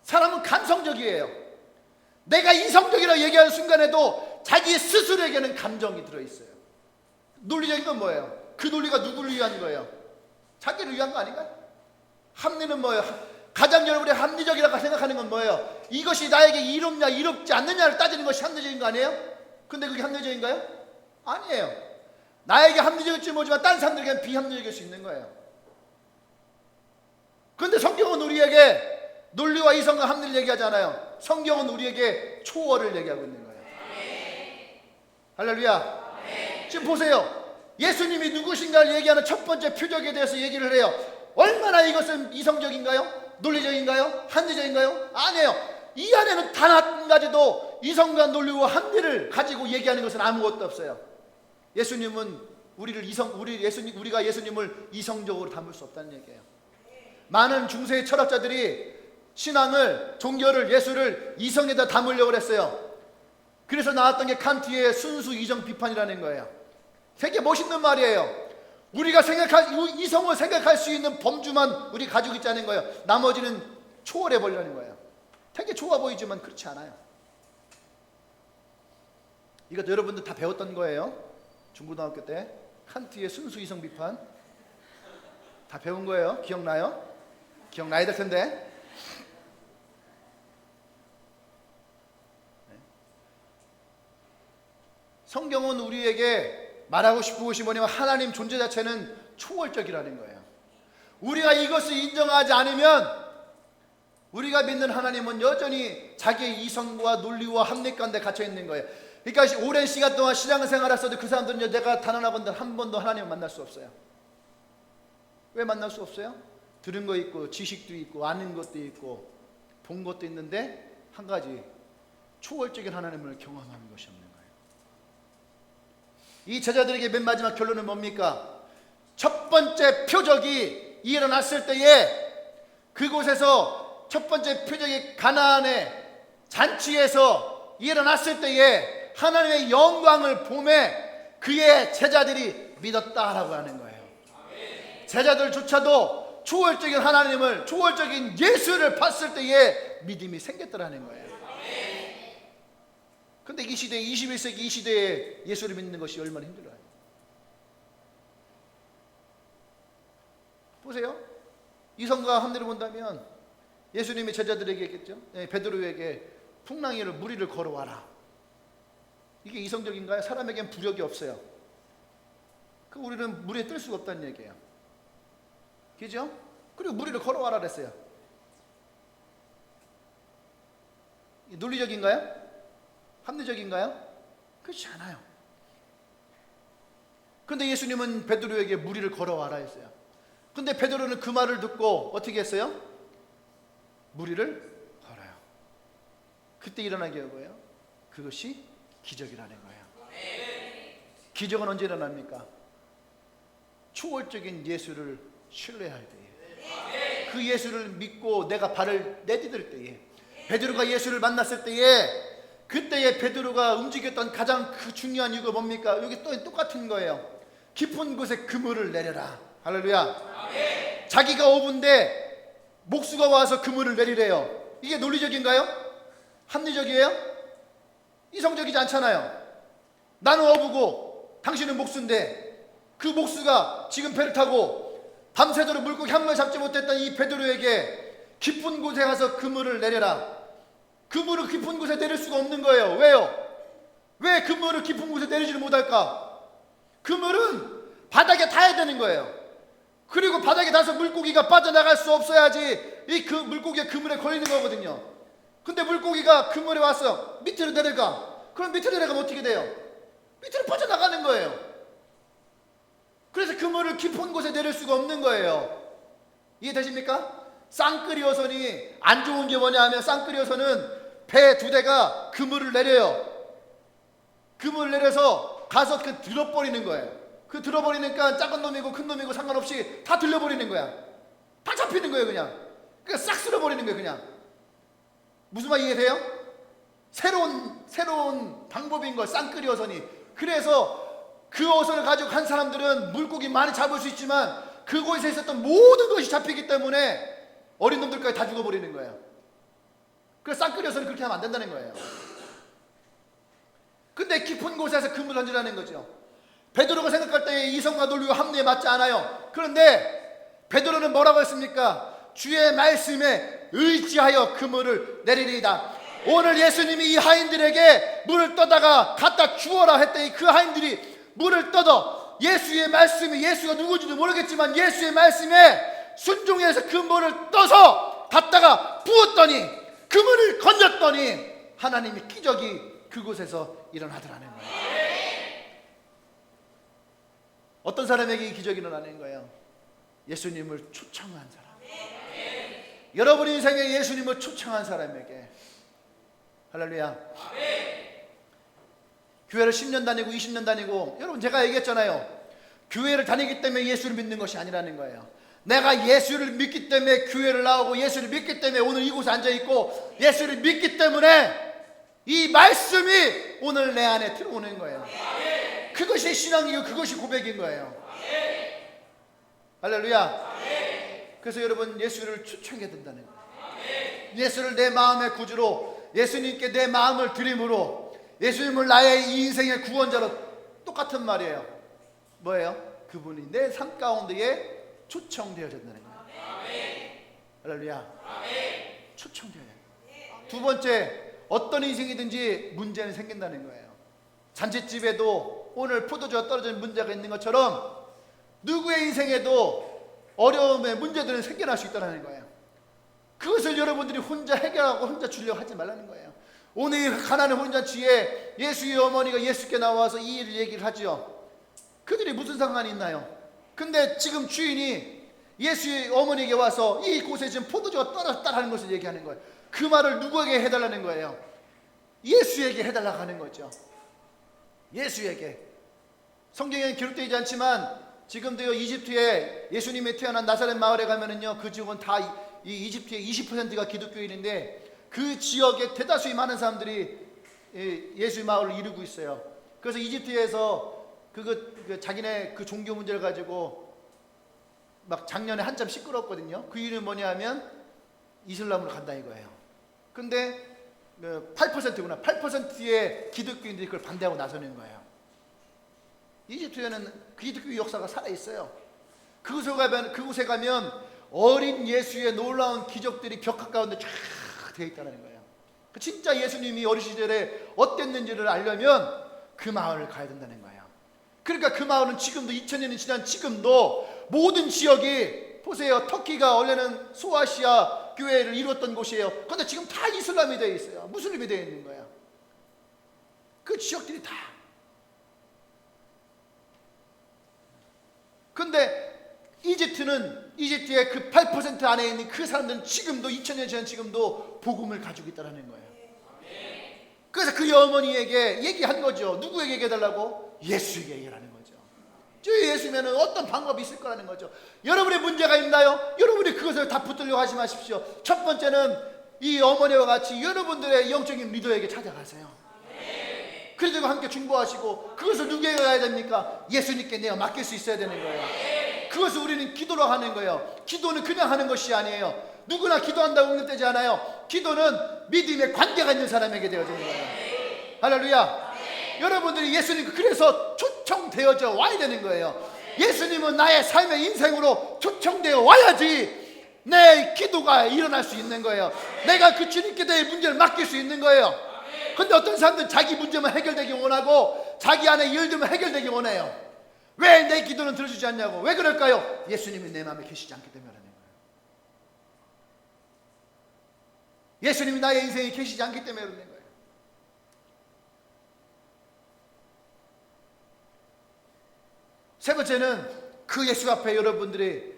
사람은 감성적이에요. 내가 이성적이라고 얘기하는 순간에도 자기 스스로에게는 감정이 들어있어요. 논리적인 건 뭐예요? 그 논리가 누구를 위한 거예요? 자기를 위한 거 아닌가요? 합리는 뭐예요? 가장 여러분이 합리적이라고 생각하는 건 뭐예요? 이것이 나에게 이롭냐 이롭지 않느냐를 따지는 것이 합리적인 거 아니에요? 근데 그게 합리적인가요? 아니에요. 나에게 합리적일지 모르지만 다른 사람들에게는 비합리적일 수 있는 거예요. 그런데 성경은 우리에게 논리와 이성과 합리를 얘기하잖아요. 성경은 우리에게 초월을 얘기하고 있는 거예요. 할렐루야. 지금 보세요. 예수님이 누구신가를 얘기하는 첫 번째 표적에 대해서 얘기를 해요. 얼마나 이것은 이성적인가요? 논리적인가요? 합리적인가요? 아니에요. 이 안에는 단 한 가지도 이성과 논리와 합리를 가지고 얘기하는 것은 아무것도 없어요. 예수님은 우리가 예수님을 이성적으로 담을 수 없다는 얘기예요. 많은 중세의 철학자들이 신앙을, 종교를, 예수를 이성에다 담으려고 했어요. 그래서 나왔던 게 칸트의 순수 이성 비판이라는 거예요. 되게 멋있는 말이에요. 우리가 이성을 생각할 수 있는 범주만 우리 가지고 있자는 거예요. 나머지는 초월해 버리려는 거예요. 되게 좋아 보이지만 그렇지 않아요. 이것도 여러분들 다 배웠던 거예요. 중고등학교 때 칸트의 순수 이성 비판 다 배운 거예요. 기억나요? 기억나야 될 텐데. 성경은 우리에게 말하고 싶은 것이 뭐냐면 하나님 존재 자체는 초월적이라는 거예요. 우리가 이것을 인정하지 않으면 우리가 믿는 하나님은 여전히 자기의 이성과 논리와 합리 가운데 갇혀 있는 거예요. 그러니까 오랜 시간 동안 신앙생활을 했어도 그 사람들은 내가 단 한 번도 하나님을 만날 수 없어요. 왜 만날 수 없어요? 들은 거 있고 지식도 있고 아는 것도 있고 본 것도 있는데 한 가지 초월적인 하나님을 경험하는 것이 없는 거예요. 이 제자들에게 맨 마지막 결론은 뭡니까? 첫 번째 표적이 일어났을 때에 그곳에서 첫 번째 표적이 가나안의 잔치에서 일어났을 때에 하나님의 영광을 보매 그의 제자들이 믿었다라고 하는 거예요. 제자들조차도 초월적인 하나님을, 초월적인 예수를 봤을 때에 믿음이 생겼더라는 거예요. 근데 이 시대에 21세기 이 시대에 예수를 믿는 것이 얼마나 힘들어요. 보세요. 이성과 합리를 본다면 예수님이 제자들에게 얘기했죠. 베드로에게 풍랑이를 무리를 걸어와라. 이게 이성적인가요? 사람에겐 부력이 없어요. 그 우리는 물에 뜰 수가 없다는 얘기예요. 그죠? 그리고 무리를 걸어와라 그랬어요. 논리적인가요? 합리적인가요? 그렇지 않아요. 그런데 예수님은 베드로에게 무리를 걸어와라 했어요. 근데 베드로는 그 말을 듣고 어떻게 했어요? 무리를 걸어요. 그때 일어난 게 뭐예요? 그것이 기적이라는 거예요. 기적은 언제 일어납니까? 초월적인 예수를 신뢰할 때에, 그 예수를 믿고 내가 발을 내디딜 때에, 베드로가 예수를 만났을 때에, 그때에 베드로가 움직였던 가장 중요한 이유가 뭡니까? 여기 또 똑같은 거예요. 깊은 곳에 그물을 내려라. 할렐루야. 자기가 어부인데 목수가 와서 그물을 내리래요. 이게 논리적인가요? 합리적이에요? 이성적이지 않잖아요. 나는 어부고 당신은 목수인데 그 목수가 지금 배를 타고 밤새도록 물고기 한 마리 잡지 못했던 이 베드로에게 깊은 곳에 가서 그물을 내려라. 그물을 깊은 곳에 내릴 수가 없는 거예요. 왜요? 왜 그물을 깊은 곳에 내리지를 못할까? 그물은 바닥에 닿아야 되는 거예요. 그리고 바닥에 닿아서 물고기가 빠져나갈 수 없어야지 이 그 물고기가 그물에 걸리는 거거든요. 근데 물고기가 그물에 와서 밑으로 내려가. 그럼 밑으로 내려가면 어떻게 돼요? 밑으로 빠져나가는 거예요. 그래서 그물을 깊은 곳에 내릴 수가 없는 거예요. 이해되십니까? 쌍끌이어선이 안 좋은 게 뭐냐 하면 쌍끌이어선은 배 두 대가 그물을 내려요. 그물을 내려서 가서 그 들어버리는 거예요. 그 들어버리니까 작은 놈이고 큰 놈이고 상관없이 다 들려버리는 거야. 다 잡히는 거예요. 그냥 싹 쓸어버리는 거예요. 그냥. 무슨 말 이해돼요? 새로운 방법인 거예요. 쌍끌이 어선이. 그래서 그 어선을 가지고 간 사람들은 물고기 많이 잡을 수 있지만 그곳에 있었던 모든 것이 잡히기 때문에 어린 놈들까지 다 죽어버리는 거예요. 그래서 쌍끌이 어선은 그렇게 하면 안 된다는 거예요. 근데 깊은 곳에서 그물을 던지라는 거죠. 베드로가 생각할 때 이성과 논리와 합리에 맞지 않아요. 그런데 베드로는 뭐라고 했습니까? 주의 말씀에 의지하여 그물을 내리리이다. 오늘 예수님이 이 하인들에게 물을 떠다가 갖다 주어라 했더니 그 하인들이 물을 떠도 예수의 말씀이, 예수가 누구인지도 모르겠지만 예수의 말씀에 순종해서 그 물을 떠서 갖다가 부었더니 그물을 건졌더니 하나님의 기적이 그곳에서 일어나더라는 거예요. 어떤 사람에게 이 기적이 일어나는 거예요? 예수님을 초청한 사람. 여러분 인생에 예수님을 초청한 사람에게. 할렐루야. 교회를 10년 다니고 20년 다니고, 여러분 제가 얘기했잖아요. 교회를 다니기 때문에 예수를 믿는 것이 아니라는 거예요. 내가 예수를 믿기 때문에 교회를 나오고 예수를 믿기 때문에 오늘 이곳에 앉아있고 예수를 믿기 때문에 이 말씀이 오늘 내 안에 들어오는 거예요. 그것이 신앙이고 그것이 고백인 거예요. 할렐루야. 그래서 여러분 예수를 초청해야 된다는 거예요. 예수를 내 마음의 구주로, 예수님께 내 마음을 드림으로, 예수님을 나의 이 인생의 구원자로. 똑같은 말이에요. 뭐예요? 그분이 내 삶 가운데에 초청되어진다는 거예요. 할렐루야. 초청되어야 돼요. 두 번째, 어떤 인생이든지 문제는 생긴다는 거예요. 잔치집에도 오늘 포도주가 떨어지는 문제가 있는 것처럼 누구의 인생에도 어려움의 문제들은 생겨날 수 있다는 거예요. 그것을 여러분들이 혼자 해결하고 혼자 주려고 하지 말라는 거예요. 오늘 가나안 혼잔치에 예수의 어머니가 예수께 나와서 이 일을 얘기를 하죠. 그들이 무슨 상관이 있나요? 근데 지금 주인이 예수의 어머니에게 와서 이곳에 지금 포도주가 떨어졌다는 것을 얘기하는 거예요. 그 말을 누구에게 해달라는 거예요? 예수에게 해달라고 하는 거죠. 예수에게. 성경에 기록되지 않지만 지금도요, 이집트에 예수님이 태어난 나사렛 마을에 가면은요, 그 지역은 다 이 이집트의 20%가 기독교인인데 그 지역에 대다수의 많은 사람들이 예수의 마을을 이루고 있어요. 그래서 이집트에서 자기네 그 종교 문제를 가지고 막 작년에 한참 시끄럽거든요. 그 이유는 뭐냐면 이슬람으로 간다 이거예요. 근데 8%구나. 8%의 기독교인들이 그걸 반대하고 나서는 거예요. 이집트에는 기독교 역사가 살아있어요. 그곳에 가면 어린 예수의 놀라운 기적들이 벽화 가운데 쫙 되어 있다는 거예요. 진짜 예수님이 어린 시절에 어땠는지를 알려면 그 마을을 가야 된다는 거예요. 그러니까 그 마을은 지금도 2000년이 지난 지금도 모든 지역이, 보세요, 터키가 원래는 소아시아 교회를 이루었던 곳이에요. 그런데 지금 다 이슬람이 되어 있어요. 무슬림이 되어 있는 거예요. 그 지역들이 다. 근데 이집트의 그 8% 안에 있는 그 사람들은 지금도 2000년 전 지금도 복음을 가지고 있다는 거예요. 그래서 그 어머니에게 얘기한 거죠. 누구에게 얘기해달라고? 예수에게 얘기하는 거죠. 주 예수면은 어떤 방법이 있을 거라는 거죠. 여러분의 문제가 있나요? 여러분이 그것을 다 붙들려고 하지 마십시오. 첫 번째는 이 어머니와 같이 여러분들의 영적인 리더에게 찾아가세요. 그리고 함께 중보하시고, 그것을 누구에게 가야 됩니까? 예수님께 내가 맡길 수 있어야 되는 거예요. 그것을 우리는 기도로 하는 거예요. 기도는 그냥 하는 것이 아니에요. 누구나 기도한다고 응답되지 않아요. 기도는 믿음의 관계가 있는 사람에게 되어지는 거예요. 할렐루야. 여러분들이 예수님 그래서 초청되어져 와야 되는 거예요. 예수님은 나의 삶의 인생으로 초청되어 와야지 내 기도가 일어날 수 있는 거예요. 내가 그 주님께 대해 문제를 맡길 수 있는 거예요. 근데 어떤 사람들은 자기 문제만 해결되기 원하고 자기 안에 일들만 해결되기 원해요. 왜 내 기도는 들어주지 않냐고. 왜 그럴까요? 예수님이 내 마음에 계시지 않기 때문에 그러는 거예요. 예수님이 나의 인생에 계시지 않기 때문에 그러는 거예요. 세 번째는 그 예수 앞에 여러분들이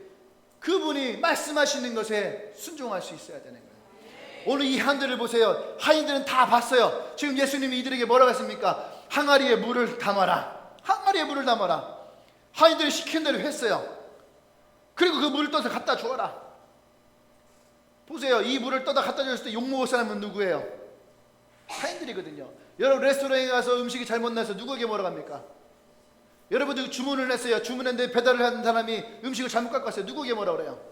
그분이 말씀하시는 것에 순종할 수 있어야 되는 거예요. 오늘 이 한들을 보세요. 하인들은 다 봤어요. 지금 예수님이 이들에게 뭐라고 했습니까? 항아리에 물을 담아라. 항아리에 물을 담아라. 하인들이 시킨 대로 했어요. 그리고 그 물을 떠서 갖다 주어라. 보세요. 이 물을 떠다 갖다 줬을 때 욕먹을 사람은 누구예요? 하인들이거든요. 여러분 레스토랑에 가서 음식이 잘못 나서 누구에게 뭐라고 합니까? 여러분들 주문을 했어요. 주문했는데 배달을 하는 사람이 음식을 잘못 갖고 왔어요. 누구에게 뭐라고 그래요?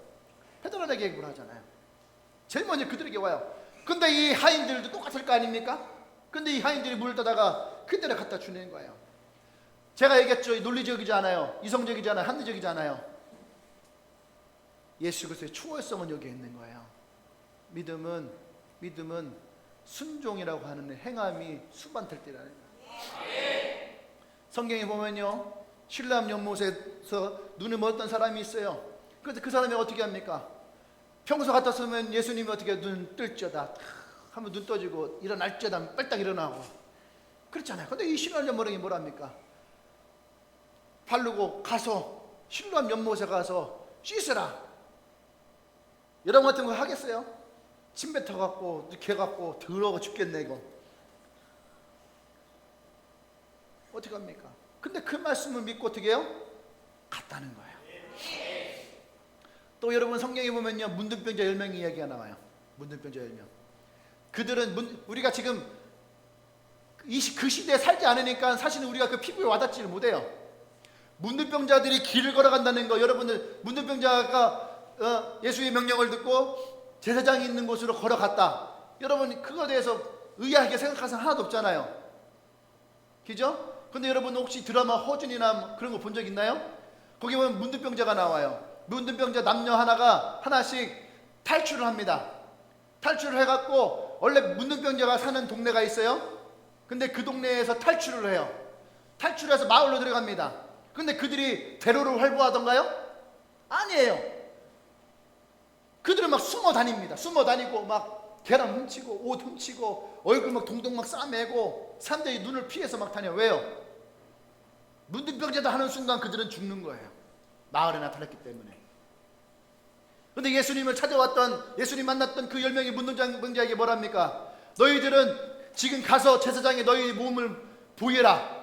배달원에게 뭐라 하잖아요. 제일 먼저 그들에게 와요. 근데 이 하인들도 똑같을 거 아닙니까? 근데 이 하인들이 물을 따다가 그대로 갖다 주는 거예요. 제가 얘기했죠. 논리적이지 않아요. 이성적이지 않아요. 합리적이지 않아요. 예수 그리스도의 초월성은 여기에 있는 거예요. 믿음은 순종이라고 하는 행함이 수반될 때라는 거예요. 성경에 보면요, 실람 연못에서 눈을 멀었던 사람이 있어요. 그래서 그 사람이 어떻게 합니까? 평소 같았으면 예수님이 어떻게 눈 뜰지어다 하면 눈 떠지고 일어날지어다 빨딱 일어나고 그렇잖아요. 근데 이 실람 연못이 뭐랍니까? 바르고 가서 실람 연못에 가서 씻으라. 여러분 같은 거 하겠어요? 침 뱉어갖고 개갖고 더러워 죽겠네 이거. 어떻게 합니까? 근데 그 말씀을 믿고 어떻게 해요? 갔다는 거예요. 또 여러분 성경에 보면요, 문둥병자 10명의 이야기가 나와요. 문둥병자 10명. 그들은 우리가 지금 그 시대에 살지 않으니까 사실은 우리가 그 피부에 와닿지를 못해요. 문둥병자들이 길을 걸어간다는 거, 여러분들 문둥병자가 예수의 명령을 듣고 제사장이 있는 곳으로 걸어갔다. 여러분 그거에 대해서 의아하게 생각할 사람 하나도 없잖아요. 그죠? 근데 여러분 혹시 드라마 허준이나 그런 거 본 적 있나요? 거기 보면 문둥병자가 나와요. 문둥병자 남녀 하나씩 탈출을 합니다. 탈출을 해갖고 원래 문둥병자가 사는 동네가 있어요. 근데 그 동네에서 탈출을 해요. 탈출해서 마을로 들어갑니다. 근데 그들이 대로를 활보하던가요? 아니에요. 그들은 막 숨어 다닙니다. 숨어 다니고 막 계란 훔치고 옷 훔치고 얼굴 막 동동 막 싸매고 사람들이 눈을 피해서 막 다녀. 왜요? 문둥병자다 하는 순간 그들은 죽는 거예요. 마을에 나타났기 때문에. 그런데 예수님을 찾아왔던, 예수님 만났던 그 10명의 문둥병자에게 뭐랍니까? 너희들은 지금 가서 제사장에 너희 몸을 보이라.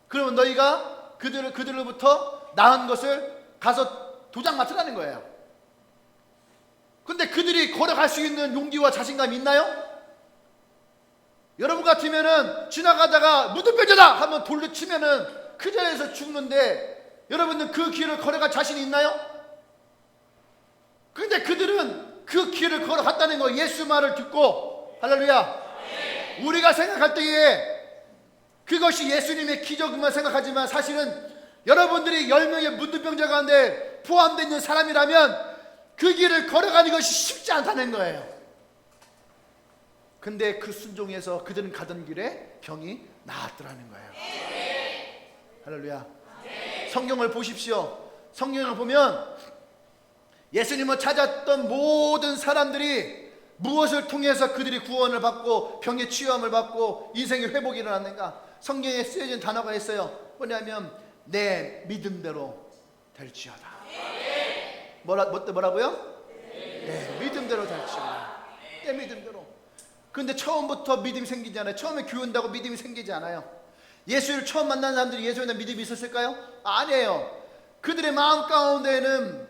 그러면 너희가 그들로부터 나은 것을 가서 도장 맡으라는 거예요. 근데 그들이 걸어갈 수 있는 용기와 자신감이 있나요? 여러분 같으면은 지나가다가 문둥병자다 하면 돌로 치면은 그 자리에서 죽는데 여러분들 그 길을 걸어갈 자신이 있나요? 근데 그들은 그 길을 걸어갔다는 거, 예수 말을 듣고. 할렐루야. 우리가 생각할 때에 그것이 예수님의 기적만 생각하지만 사실은 여러분들이 10명의 문둥병자 가운데 포함되어 있는 사람이라면 그 길을 걸어가는 것이 쉽지 않다는 거예요. 근데 그 순종에서 그들은 가던 길에 병이 나았더라는 거예요. 할렐루야. 성경을 보십시오. 성경을 보면 예수님을 찾았던 모든 사람들이 무엇을 통해서 그들이 구원을 받고 병의 치유함을 받고 인생의 회복이 일어났는가? 성경에 쓰여진 단어가 있어요. 뭐냐면 내 믿음대로 될지어다. 뭐라고요? 네, 믿음대로 될지어다. 내 믿음대로. 근데 처음부터 믿음이 생기지 않아요. 처음에 교회 온다고 믿음이 생기지 않아요. 예수를 처음 만난 사람들이 예수에 대한 믿음이 있었을까요? 아니에요. 그들의 마음 가운데는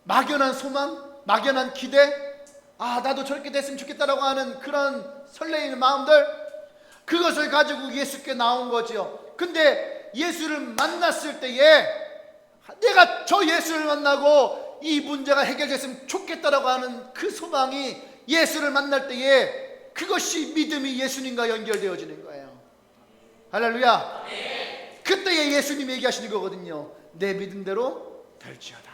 막연한 소망, 막연한 기대, 나도 저렇게 됐으면 좋겠다라고 하는 그런 설레이는 마음들, 그것을 가지고 예수께 나온 거죠. 근데 예수를 만났을 때에 내가 저 예수를 만나고 이 문제가 해결됐으면 좋겠다라고 하는 그 소망이 예수를 만날 때에 그것이 믿음이 예수님과 연결되어지는 거예요. 할렐루야. 그때에 예수님이 얘기하시는 거거든요. 내 믿음대로 될지어다.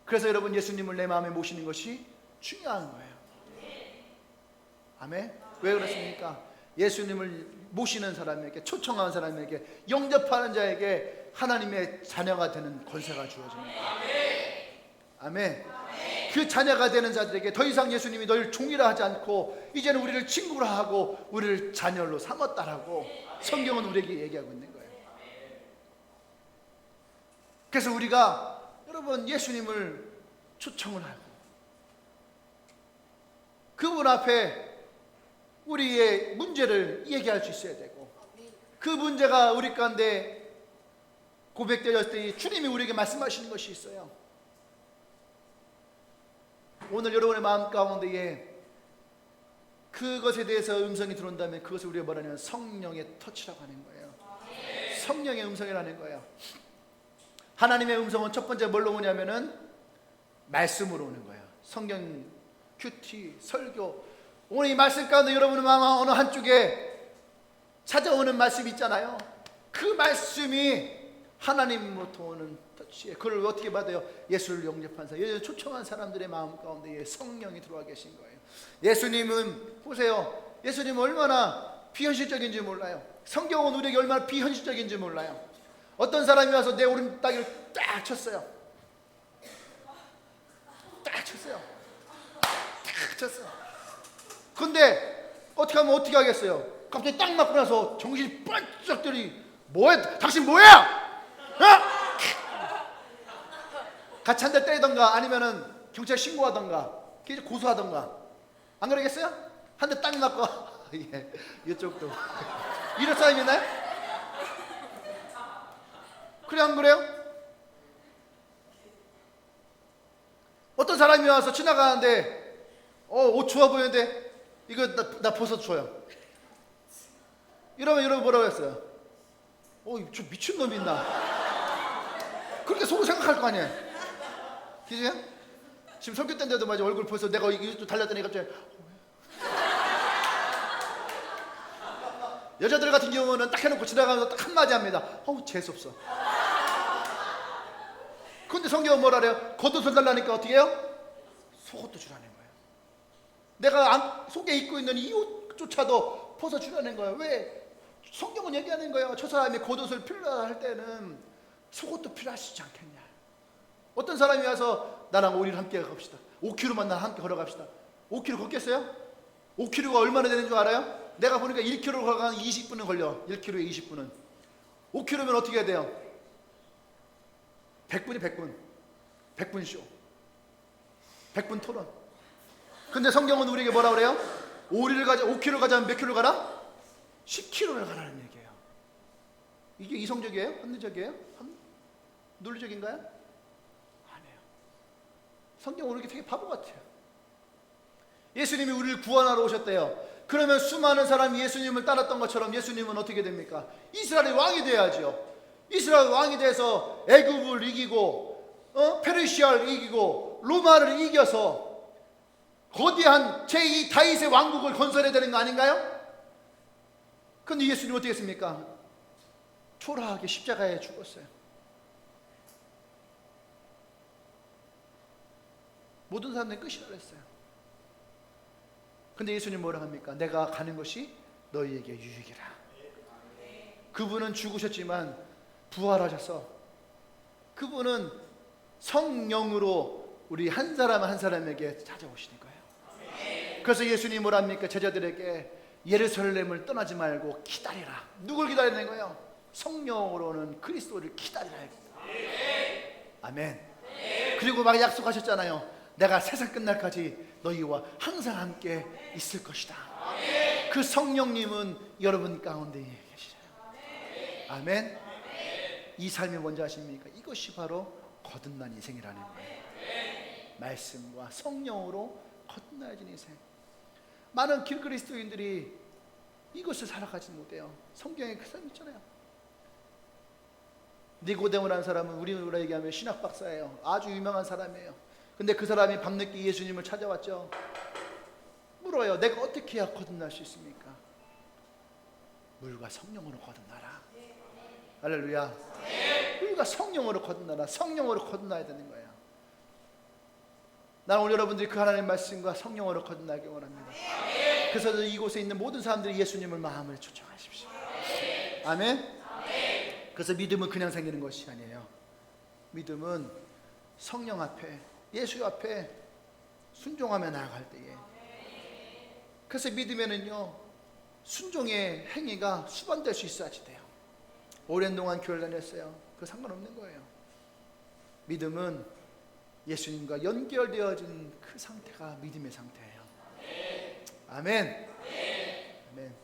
그래서 여러분 예수님을 내 마음에 모시는 것이 중요한 거예요. 아멘. 왜 그렇습니까? 예수님을 모시는 사람에게, 초청하는 사람에게, 영접하는 자에게 하나님의 자녀가 되는 권세가 주어집니다. 아멘. 그 자녀가 되는 자들에게 더 이상 예수님이 너희를 종이라 하지 않고 이제는 우리를 친구라 하고 우리를 자녀로 삼았다라고 성경은 우리에게 얘기하고 있는 거예요. 그래서 우리가 여러분 예수님을 초청을 하고 그분 앞에 우리의 문제를 얘기할 수 있어야 되고, 그 문제가 우리 가운데 고백되었을 때 주님이 우리에게 말씀하시는 것이 있어요. 오늘 여러분의 마음 가운데에 그것에 대해서 음성이 들어온다면 그것을 우리가 뭐라냐면 성령의 터치라고 하는 거예요. 성령의 음성이라는 거예요. 하나님의 음성은 첫 번째 뭘로 오냐면은 말씀으로 오는 거예요. 성경, 큐티, 설교. 오늘 이 말씀 가운데 여러분의 마음 어느 한쪽에 찾아오는 말씀이 있잖아요. 그 말씀이 하나님으로부터 오는 터치예요. 그걸 어떻게 받아요? 예수를 영접한 사람, 예수를 초청한 사람들의 마음 가운데 성령이 들어와 계신 거예요. 예수님은 보세요. 예수님은 얼마나 비현실적인지 몰라요. 성경은 우리에게 얼마나 비현실적인지 몰라요. 어떤 사람이 와서 내 오른 따귀를 딱 쳤어요. 딱 쳤어요. 딱 쳤어요. 근데 어떻게 하면 어떻게 하겠어요? 갑자기 딱 맞고 나서 정신이 번쩍 들이 뭐야? 당신 뭐야? 어? 같이 한 대 때리던가 아니면은 경찰 신고하던가 고소하던가 안 그러겠어요? 한 대 딱 맞고 예, 이쪽도 이럴 사람이 있나요? 그래 안 그래요? 어떤 사람이 와서 지나가는데 옷 좋아 보이는데 이거 나 벗어줘요. 이러면 여러분 뭐라고 했어요? 저 미친놈이 있나? 그렇게 속으로 생각할 거 아니에요? 그죠? 지금 설교 때인데도 말이야 얼굴 벌써 내가 이쪽 달렸더니 갑자기 여자들 같은 경우는 딱 해놓고 지나가면서 딱 한마디 합니다. 재수없어. 근데 성경은 뭐라 그래요? 겉옷을 달라니까 어떻게 해요? 속옷도 주라는 거예요. 내가 속에 입고 있는 이 옷조차도 벗어주라는 거예요. 왜? 성경은 얘기하는 거예요. 저 사람이 겉옷을 필요하다 할 때는 속옷도 필요하시지 않겠냐. 어떤 사람이 와서 나랑 5일 함께 갑시다. 5km만 나 함께 걸어갑시다. 5km 걷겠어요? 5km가 얼마나 되는 줄 알아요? 내가 보니까 1km 걸어가면 20분은 걸려. 1km에 20분은. 5km면 어떻게 해야 돼요? 100분이 100분. 100분 쇼. 100분 토론. 근데 성경은 우리에게 뭐라 그래요? 5km 가자면 몇 킬로 가라? 10km를 가라는 얘기예요. 이게 이성적이에요? 합리적이에요? 논리적인가요? 아니에요. 성경은 우리에게 되게 바보 같아요. 예수님이 우리를 구원하러 오셨대요. 그러면 수많은 사람이 예수님을 따랐던 것처럼 예수님은 어떻게 됩니까? 이스라엘의 왕이 돼야죠. 이스라엘 왕이 돼서 애굽을 이기고 페르시아를 이기고 로마를 이겨서 거대한 제2 다윗의 왕국을 건설해야 되는 거 아닌가요? 그런데 예수님 어떻게 했습니까? 초라하게 십자가에 죽었어요. 모든 사람들이 끝이라 그랬어요. 근데 예수님 뭐라 합니까? 내가 가는 것이 너희에게 유익이라. 그분은 죽으셨지만 부활하셔서 그분은 성령으로 우리 한 사람 한 사람에게 찾아오시는 거예요. 그래서 예수님이 뭐라 합니까? 제자들에게 예루살렘을 떠나지 말고 기다리라. 누굴 기다리는 거예요? 성령으로는 그리스도를 기다리라. 아멘. 그리고 막 약속하셨잖아요. 내가 세상 끝날까지 너희와 항상 함께 있을 것이다. 그 성령님은 여러분 가운데 계시잖아요. 아멘. 이 삶이 뭔지 아십니까? 이것이 바로 거듭난 인생이라는 거예요. 말씀과 성령으로 거듭나진 인생. 많은 길그리스도인들이 이것을 살아가지 못해요. 성경에 그 사람 있잖아요. 니고데모라는 사람은 우리나라 얘기하면 신학 박사예요. 아주 유명한 사람이에요. 근데 그 사람이 밤늦게 예수님을 찾아왔죠. 물어요. 내가 어떻게 해야 거듭날 수 있습니까? 물과 성령으로 거듭나라. 할렐루야. 물과 성령으로 거듭나라. 성령으로 거듭나야 되는 거예요. 나는 오늘 여러분들이 그 하나님의 말씀과 성령으로 거듭나기 원합니다. 그래서 이곳에 있는 모든 사람들이 예수님을 마음을 초청하십시오. 아멘. 그래서 믿음은 그냥 생기는 것이 아니에요. 믿음은 성령 앞에, 예수 앞에 순종하며 나아갈 때에. 그래서 믿음에는요, 순종의 행위가 수반될 수 있어야지 돼요. 오랜 동안 교회를 다녔어요. 그 상관없는 거예요. 믿음은 예수님과 연결되어진 그 상태가 믿음의 상태예요. 아멘. 아멘.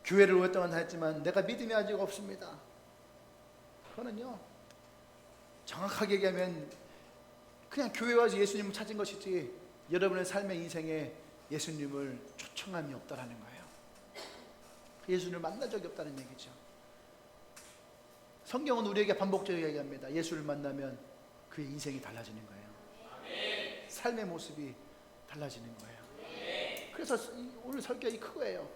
교회를 오랫동안 다녔지만 내가 믿음이 아직 없습니다. 그거는요, 정확하게 얘기하면 그냥 교회 와서 예수님을 찾은 것이지 여러분의 삶의 인생에 예수님을 초청함이 없다라는 거예요. 예수님을 만난 적이 없다는 얘기죠. 성경은 우리에게 반복적으로 얘기합니다. 예수를 만나면 그의 인생이 달라지는 거예요. 삶의 모습이 달라지는 거예요. 그래서 오늘 설교가 그거예요.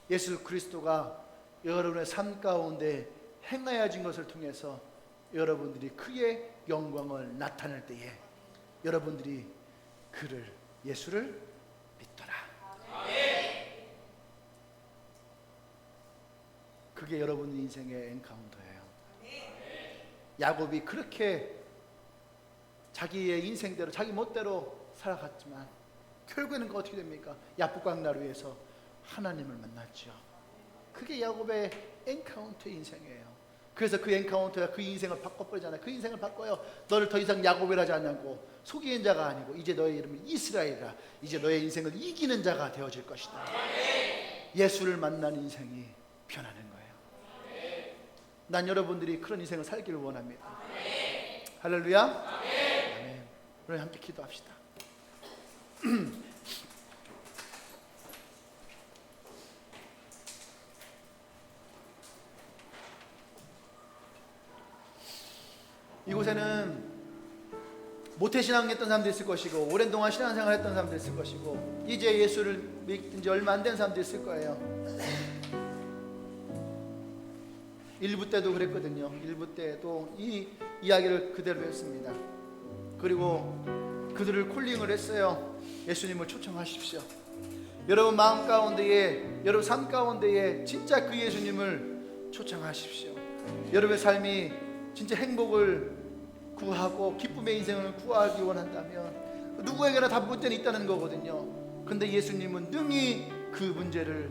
예수 그리스도가 여러분의 삶 가운데 행하여진 것을 통해서 여러분들이 그의 영광을 나타낼 때에 여러분들이 그를, 예수를 믿더라. 그게 여러분 인생의 엔카운터예요. 야곱이 그렇게 자기의 인생대로 자기 멋대로 살아갔지만 결국에는 어떻게 됩니까? 야복강나루에서 하나님을 만났죠. 그게 야곱의 엔카운터 인생이에요. 그래서 그 엔카운터가 그 인생을 바꿔버리잖아요. 그 인생을 바꿔요. 너를 더 이상 야곱이라 하지 않냐고, 속이는 자가 아니고 이제 너의 이름은 이스라엘이라, 이제 너의 인생을 이기는 자가 되어질 것이다. 예수를 만난 인생이 변하는 거예요. 난 여러분들이 그런 인생을 살기를 원합니다. 할렐루야. 아멘. 오늘 함께 기도합시다. 이곳에는 모태신앙했던 사람도 있을 것이고 오랜 동안 신앙생활 했던 사람도 있을 것이고 이제 예수를 믿은 지 얼마 안 된 사람도 있을 거예요. 일부 때도 그랬거든요. 일부 때도 이 이야기를 그대로 했습니다. 그리고 그들을 콜링을 했어요. 예수님을 초청하십시오. 여러분 마음 가운데에, 여러분 삶 가운데에 진짜 그 예수님을 초청하십시오. 여러분의 삶이 진짜 행복을 구하고 기쁨의 인생을 구하기 원한다면 누구에게나 다 문제는 있다는 거거든요. 근데 예수님은 능히 그 문제를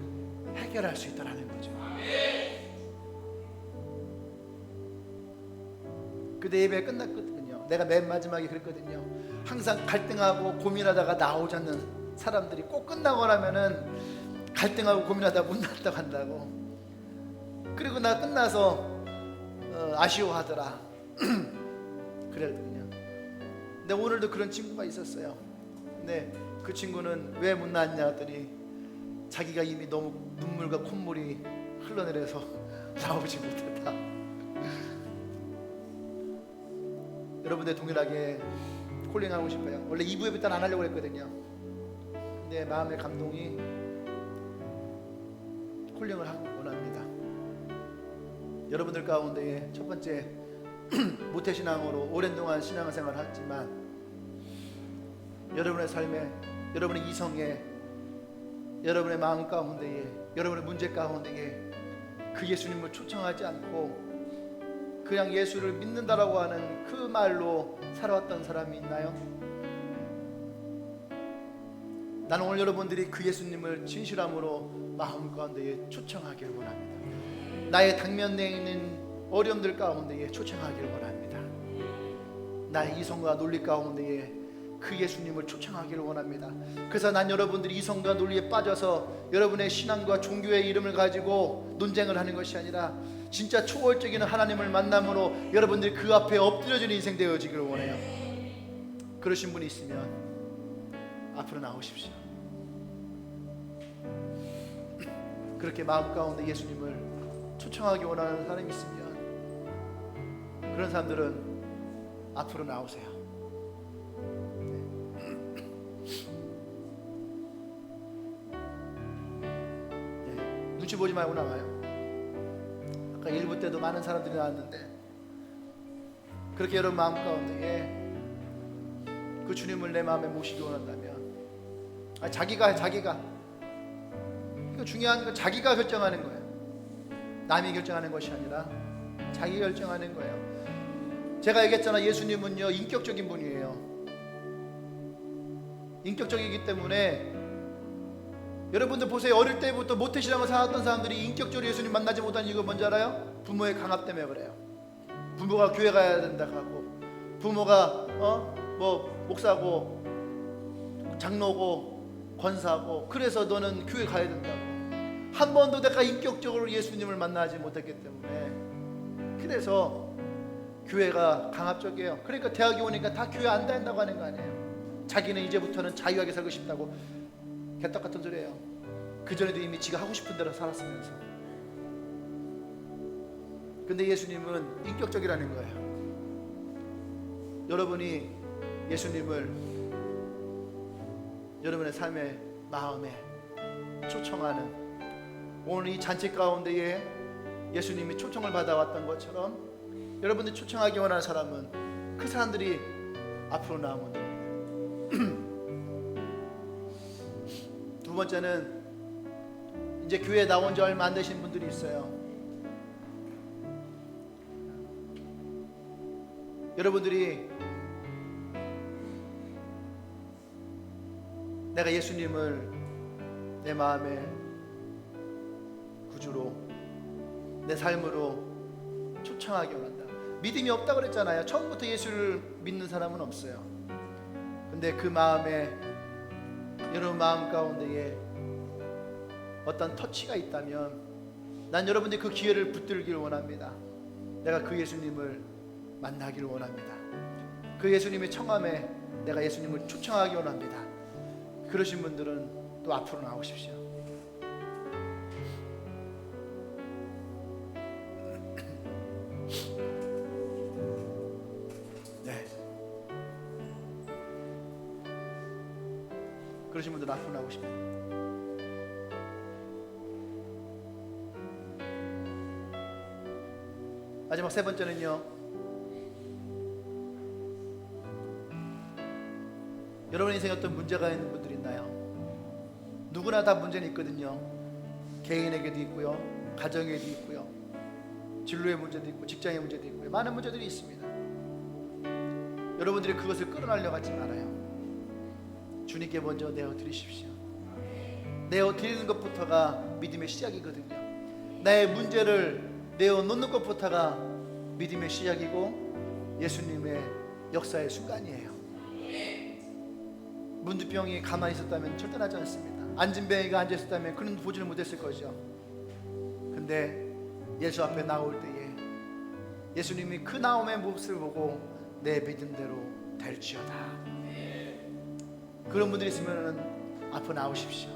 해결할 수 있다는 거죠. 그때 예배 끝났거든요. 내가 맨 마지막에 그랬거든요. 항상 갈등하고 고민하다가 나오지 않는 사람들이 꼭 끝나고 나면은 갈등하고 고민하다가 문 닫다고 한다고. 그리고 나 끝나서 아쉬워하더라. 그랬거든요. 근데 오늘도 그런 친구가 있었어요. 근데 그 친구는 왜 못 나왔냐 했더니 자기가 이미 너무 눈물과 콧물이 흘러내려서 나오지 못했다. 여러분들 동일하게 콜링하고 싶어요. 원래 2부 예배는 안 하려고 했거든요. 근데 마음의 감동이 콜링을 하고 원합니다. 여러분들 가운데에 첫 번째 모태신앙으로 오랜 동안 신앙생활을 했지만 여러분의 삶에, 여러분의 이성에, 여러분의 마음 가운데에, 여러분의 문제 가운데에 그 예수님을 초청하지 않고 그냥 예수를 믿는다라고 하는 그 말로 살아왔던 사람이 있나요? 나는 오늘 여러분들이 그 예수님을 진실함으로 마음 가운데에 초청하기를 원합니다. 나의 당면에 있는 어려움들 가운데에 초청하기를 원합니다. 나의 이성과 논리 가운데에 그 예수님을 초청하기를 원합니다. 그래서 난 여러분들이 이성과 논리에 빠져서 여러분의 신앙과 종교의 이름을 가지고 논쟁을 하는 것이 아니라 진짜 초월적인 하나님을 만남으로 여러분들이 그 앞에 엎드려지는 인생 되어지기를 원해요. 그러신 분이 있으면 앞으로 나오십시오. 그렇게 마음 가운데 예수님을 초청하기 원하는 사람이 있으면 그런 사람들은 앞으로 나오세요. 네. 눈치 보지 말고 나와요. 아까 1부 때도 많은 사람들이 나왔는데 그렇게 여러분 마음 가운데에 그 주님을 내 마음에 모시기 원한다면 자기가 그 중요한 건 자기가 결정하는 거예요. 남이 결정하는 것이 아니라 자기 결정하는 거예요. 제가 얘기했잖아. 예수님은요 인격적인 분이에요. 인격적이기 때문에 여러분들 보세요. 어릴 때부터 모태신앙을 살았던 사람들이 인격적으로 예수님 만나지 못한 이유가 뭔지 알아요? 부모의 강압 때문에 그래요. 부모가 교회 가야 된다 하고 부모가 목사고 장로고 권사고 그래서 너는 교회 가야 된다고. 한 번도 내가 인격적으로 예수님을 만나지 못했기 때문에 그래서 교회가 강압적이에요. 그러니까 대학에 오니까 다 교회 안 다닌다고 하는 거 아니에요. 자기는 이제부터는 자유하게 살고 싶다고. 개떡 같은 소리예요. 그전에도 이미 지가 하고 싶은 대로 살았으면서. 근데 예수님은 인격적이라는 거예요. 여러분이 예수님을 여러분의 삶의 마음에 초청하는, 오늘 이 잔치 가운데에 예수님이 초청을 받아왔던 것처럼 여러분들이 초청하기 원하는 사람은 그 사람들이 앞으로 나오면 됩니다. 두 번째는, 이제 교회에 나온 지 얼마 안 되신 분들이 있어요. 여러분들이 내가 예수님을 내 마음의 구주로, 내 삶으로 초청하기 원한다. 믿음이 없다고 그랬잖아요. 처음부터 예수를 믿는 사람은 없어요. 근데 그 마음에, 여러분 마음 가운데에 어떤 터치가 있다면 난 여러분들이 그 기회를 붙들기를 원합니다. 내가 그 예수님을 만나기를 원합니다. 그 예수님의 청함에 내가 예수님을 초청하기 원합니다. 그러신 분들은 또 앞으로 나오십시오. 네. 그러신 분들은 앞으로 나오십시오. 마지막 세 번째는요, 여러분 인생에 어떤 문제가 있는 분들이 있나요? 누구나 다 문제는 있거든요. 개인에게도 있고요, 가정에도 있고요, 진로의 문제도 있고, 직장의 문제도 있고요. 많은 문제들이 있습니다. 여러분들이 그것을 끌어내려고 하지 말아요. 주님께 먼저 내어드리십시오. 내어드리는 것부터가 믿음의 시작이거든요. 나의 문제를 내어놓는 것부터가 믿음의 시작이고 예수님의 역사의 순간이에요. 문두병이 가만히 있었다면 절대 나지 않습니다. 안진뱅이가 앉아 있었다면 그는 보지를 못했을 거죠. 근데 예수 앞에 나올 때에 예수님이 그 나옴의 모습을 보고 내 믿음대로 될지어다. 그런 분들이 있으면 앞으로 나오십시오.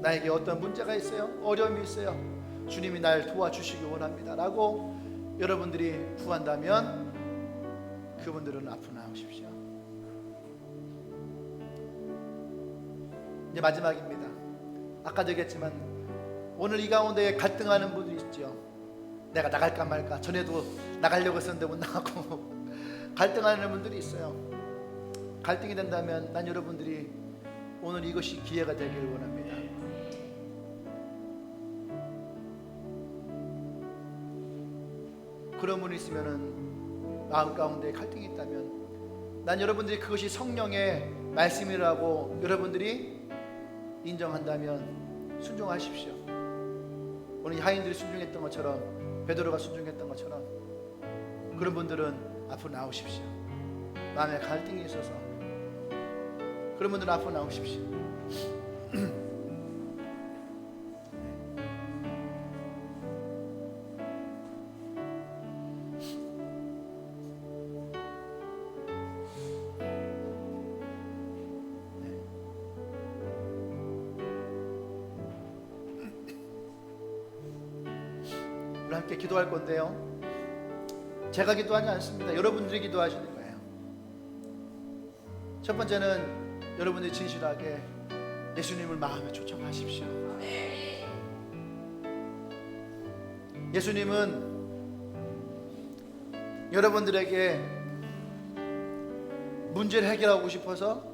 나에게 어떤 문제가 있어요? 어려움이 있어요? 주님이 날 도와주시기 원합니다 라고 여러분들이 구한다면 그분들은 앞으로 나오십시오. 이제 마지막입니다. 아까도 얘기했지만 오늘 이 가운데 갈등하는 분들이 있죠. 내가 나갈까 말까, 전에도 나가려고 했었는데 못 나가고 갈등하는 분들이 있어요. 갈등이 된다면 난 여러분들이 오늘 이것이 기회가 되기를 원합니다. 그런 분이 있으면은 마음 가운데 갈등이 있다면 난 여러분들이 그것이 성령의 말씀이라고 여러분들이 인정한다면 순종하십시오. 오늘 하인들이 순종했던 것처럼, 베드로가 순종했던 것처럼 그런 분들은 앞으로 나오십시오. 마음에 갈등이 있어서 그런 분들은 앞으로 나오십시오. 함께 기도할 건데요, 제가 기도하지 않습니다. 여러분들이 기도하시는 거예요. 첫 번째는 여러분들이 진실하게 예수님을 마음에 초청하십시오. 예수님은 여러분들에게 문제를 해결하고 싶어서,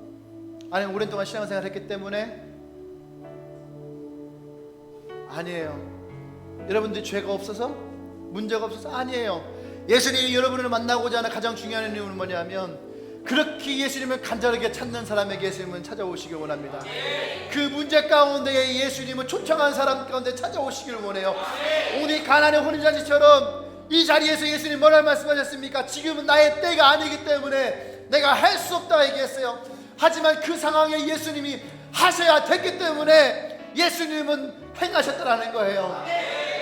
아니면 오랜 동안 신앙생활을 했기 때문에, 아니에요. 여러분들이 죄가 없어서, 문제가 없어서, 아니에요. 예수님이 여러분을 만나고자 하는 가장 중요한 이유는 뭐냐면, 그렇게 예수님을 간절하게 찾는 사람에게 예수님은 찾아오시길 원합니다. 그 문제 가운데 예수님을 초청한 사람 가운데 찾아오시길 원해요. 오늘 가나안의 혼인잔치처럼 이 자리에서 예수님 뭐라고 말씀하셨습니까? 지금은 나의 때가 아니기 때문에 내가 할 수 없다 얘기했어요. 하지만 그 상황에 예수님이 하셔야 됐기 때문에 예수님은 행하셨다라는 거예요.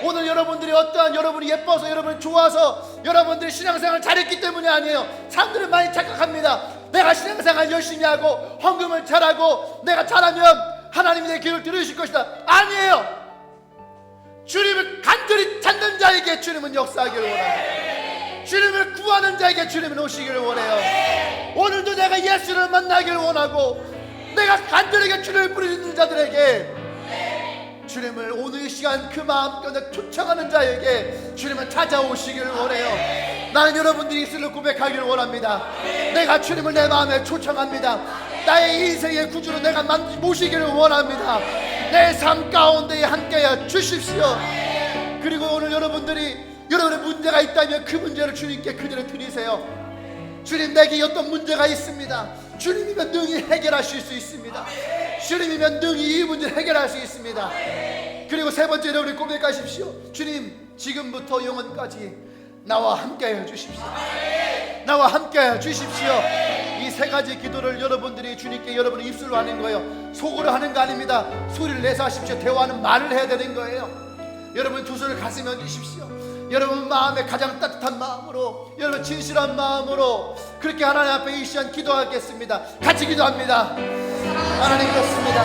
오늘 여러분들이 어떠한, 여러분이 예뻐서, 여러분이 좋아서, 여러분들이 신앙생활을 잘했기 때문이 아니에요. 사람들은 많이 착각합니다. 내가 신앙생활 열심히 하고 헌금을 잘하고 내가 잘하면 하나님이 내 기도를 들으실 것이다. 아니에요. 주님을 간절히 찾는 자에게 주님은 역사하기를 원합니다. 주님을 구하는 자에게 주님은 오시기를 원해요. 오늘도 내가 예수를 만나기를 원하고 내가 간절하게 주님을 부르짖는 자들에게 주님을 오늘 이 시간 그 마음껏 초청하는 자에게 주님은 찾아오시기를 원해요. 나는 여러분들이 예수를 고백하기를 원합니다. 내가 주님을 내 마음에 초청합니다. 나의 인생의 구주로 내가 모시기를 원합니다. 내 삶 가운데 함께하여 주십시오. 그리고 오늘 여러분들의 문제가 있다면 그 문제를 주님께 그대로 드리세요. 주님, 내게 어떤 문제가 있습니다. 주님이면 능히 해결하실 수 있습니다. 주님이면 능히 이 문제를 해결할 수 있습니다. 그리고 세 번째, 여러분이 고백하십시오. 주님, 지금부터 영원까지 나와 함께하여 주십시오. 나와 함께하여 주십시오. 이 세 가지 기도를 여러분들이 주님께 여러분의 입술로 하는 거예요. 속으로 하는 거 아닙니다. 소리를 내서 하십시오. 대화는 말을 해야 되는 거예요. 여러분 두 손을 가슴에 얹으십시오. 여러분 마음에 가장 따뜻한 마음으로, 여러분 진실한 마음으로 그렇게 하나님 앞에 이 시간 기도하겠습니다. 같이 기도합니다. 하나님, 그렇습니다.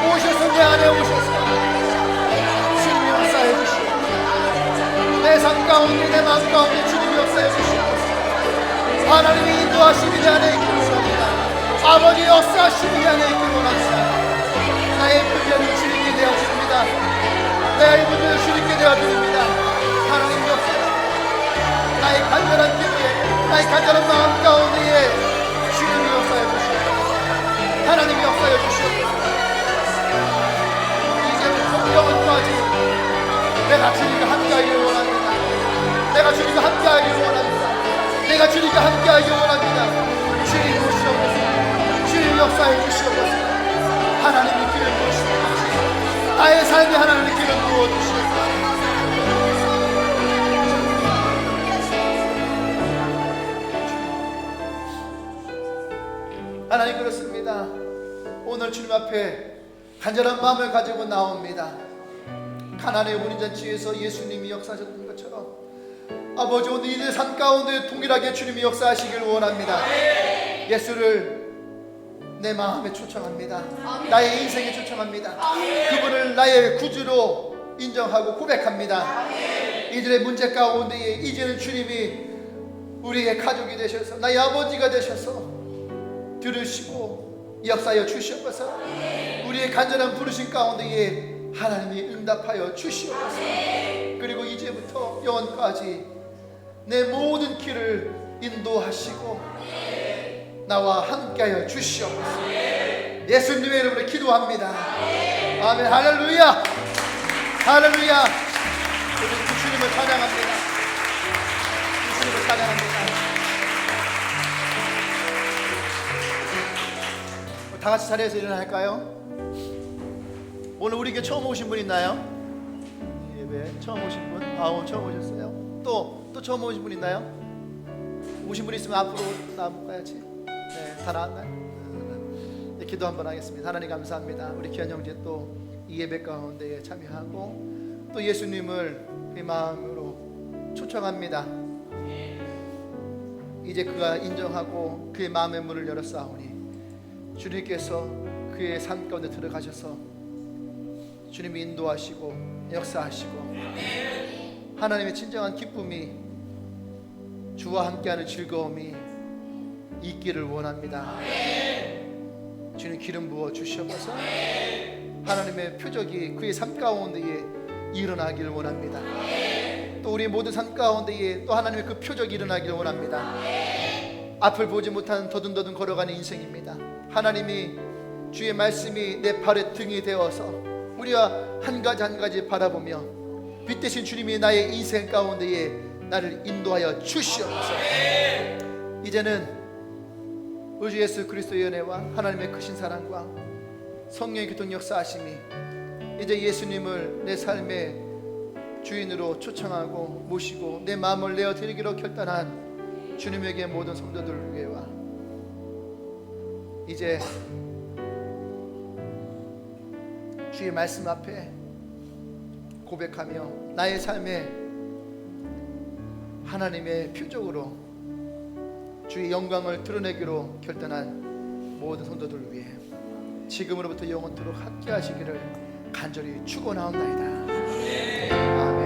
오셔서 내 안에 오셔서 주님이 역사해 주시옵소서. 내 삶 가운데 내 마음 가운데 주님이 역사해 주시옵소서. 하나님이 인도하심이 내 안에 있기를 원합니다. 아버지 역사하심이 내 안에 있기를 원합니다. 나의 문제를 주님께 내어드립니다. 나의 문제를 주님께 내어드립니다. 하나님 역사하시옵소서. 나의 간절한 기도에, 나의 간절한 마음 가운데에 주님이 역사해 주시옵소서. 하나님이 역사해 주시옵소서. 이제부터 영원까지 내가 주님과 함께하기를 원합니다. 내가 주님과 함께하기를 원합니다. 내가 주님과 함께하기를 원합니다. 주님 오시옵소서. 주님 역사해 주시옵소서. 하나님의 길을 부으시옵소서. 나의 삶에 하나님의 길을 부어주시옵소서. 하나님, 그렇습니다. 오늘 주님 앞에 간절한 마음을 가지고 나옵니다. 가나안의 혼인잔치에서 예수님이 역사하셨던 것처럼 아버지, 오늘 이들 삶 가운데 동일하게 주님이 역사하시길 원합니다. 예수를 내 마음에 초청합니다. 나의 인생에 초청합니다. 그분을 나의 구주로 인정하고 고백합니다. 이들의 문제 가운데에 이제는 주님이 우리의 가족이 되셔서 나의 아버지가 되셔서 들으시고 역사하여 주시옵소서. 우리의 간절한 부르심 가운데에 하나님이 응답하여 주시옵소서. 그리고 이제부터 영원까지 내 모든 길을 인도하시고 나와 함께하여 주시옵소서. 예수님의 이름으로 기도합니다. 아멘. 할렐루야. 할렐루야. 우리 주님을 찬양합니다. 주님을 찬양합니다. 다 같이 자리에서 일어날까요? 오늘 우리에게 처음 오신 분 있나요? 예배 처음 오신 분? 오늘 처음 오셨어요? 또 처음 오신 분 있나요? 오신 분 있으면 앞으로 나와볼까요? 네, 다 나왔나요? 네, 기도 한번 하겠습니다. 하나님 감사합니다. 우리 귀한 형제 또 이 예배 가운데에 참여하고 또 예수님을 그 마음으로 초청합니다. 이제 그가 인정하고 그의 마음의 문을 열었사오니 주님께서 그의 삶 가운데 들어가셔서 주님이 인도하시고 역사하시고 하나님의 진정한 기쁨이 주와 함께하는 즐거움이 있기를 원합니다. 주님 기름 부어 주시옵소서. 하나님의 표적이 그의 삶 가운데에 일어나기를 원합니다. 또 우리 모든 삶 가운데에 또 하나님의 그 표적이 일어나기를 원합니다. 앞을 보지 못한 더듬더듬 걸어가는 인생입니다. 하나님이 주의 말씀이 내 발의 등이 되어서 우리가 한 가지 한 가지 바라보며 빛 대신 주님이 나의 인생 가운데에 나를 인도하여 주시옵소서. 이제는 우리 주 예수 그리스도의 은혜와 하나님의 크신 사랑과 성령의 교통 역사하심이 이제 예수님을 내 삶의 주인으로 초청하고 모시고 내 마음을 내어드리기로 결단한 주님에게 모든 성도들을 위해와 이제 주의 말씀 앞에 고백하며 나의 삶에 하나님의 표적으로 주의 영광을 드러내기로 결단한 모든 성도들을 위해 지금으로부터 영원토록 함께 하시기를 간절히 축원하옵나이다. 아멘.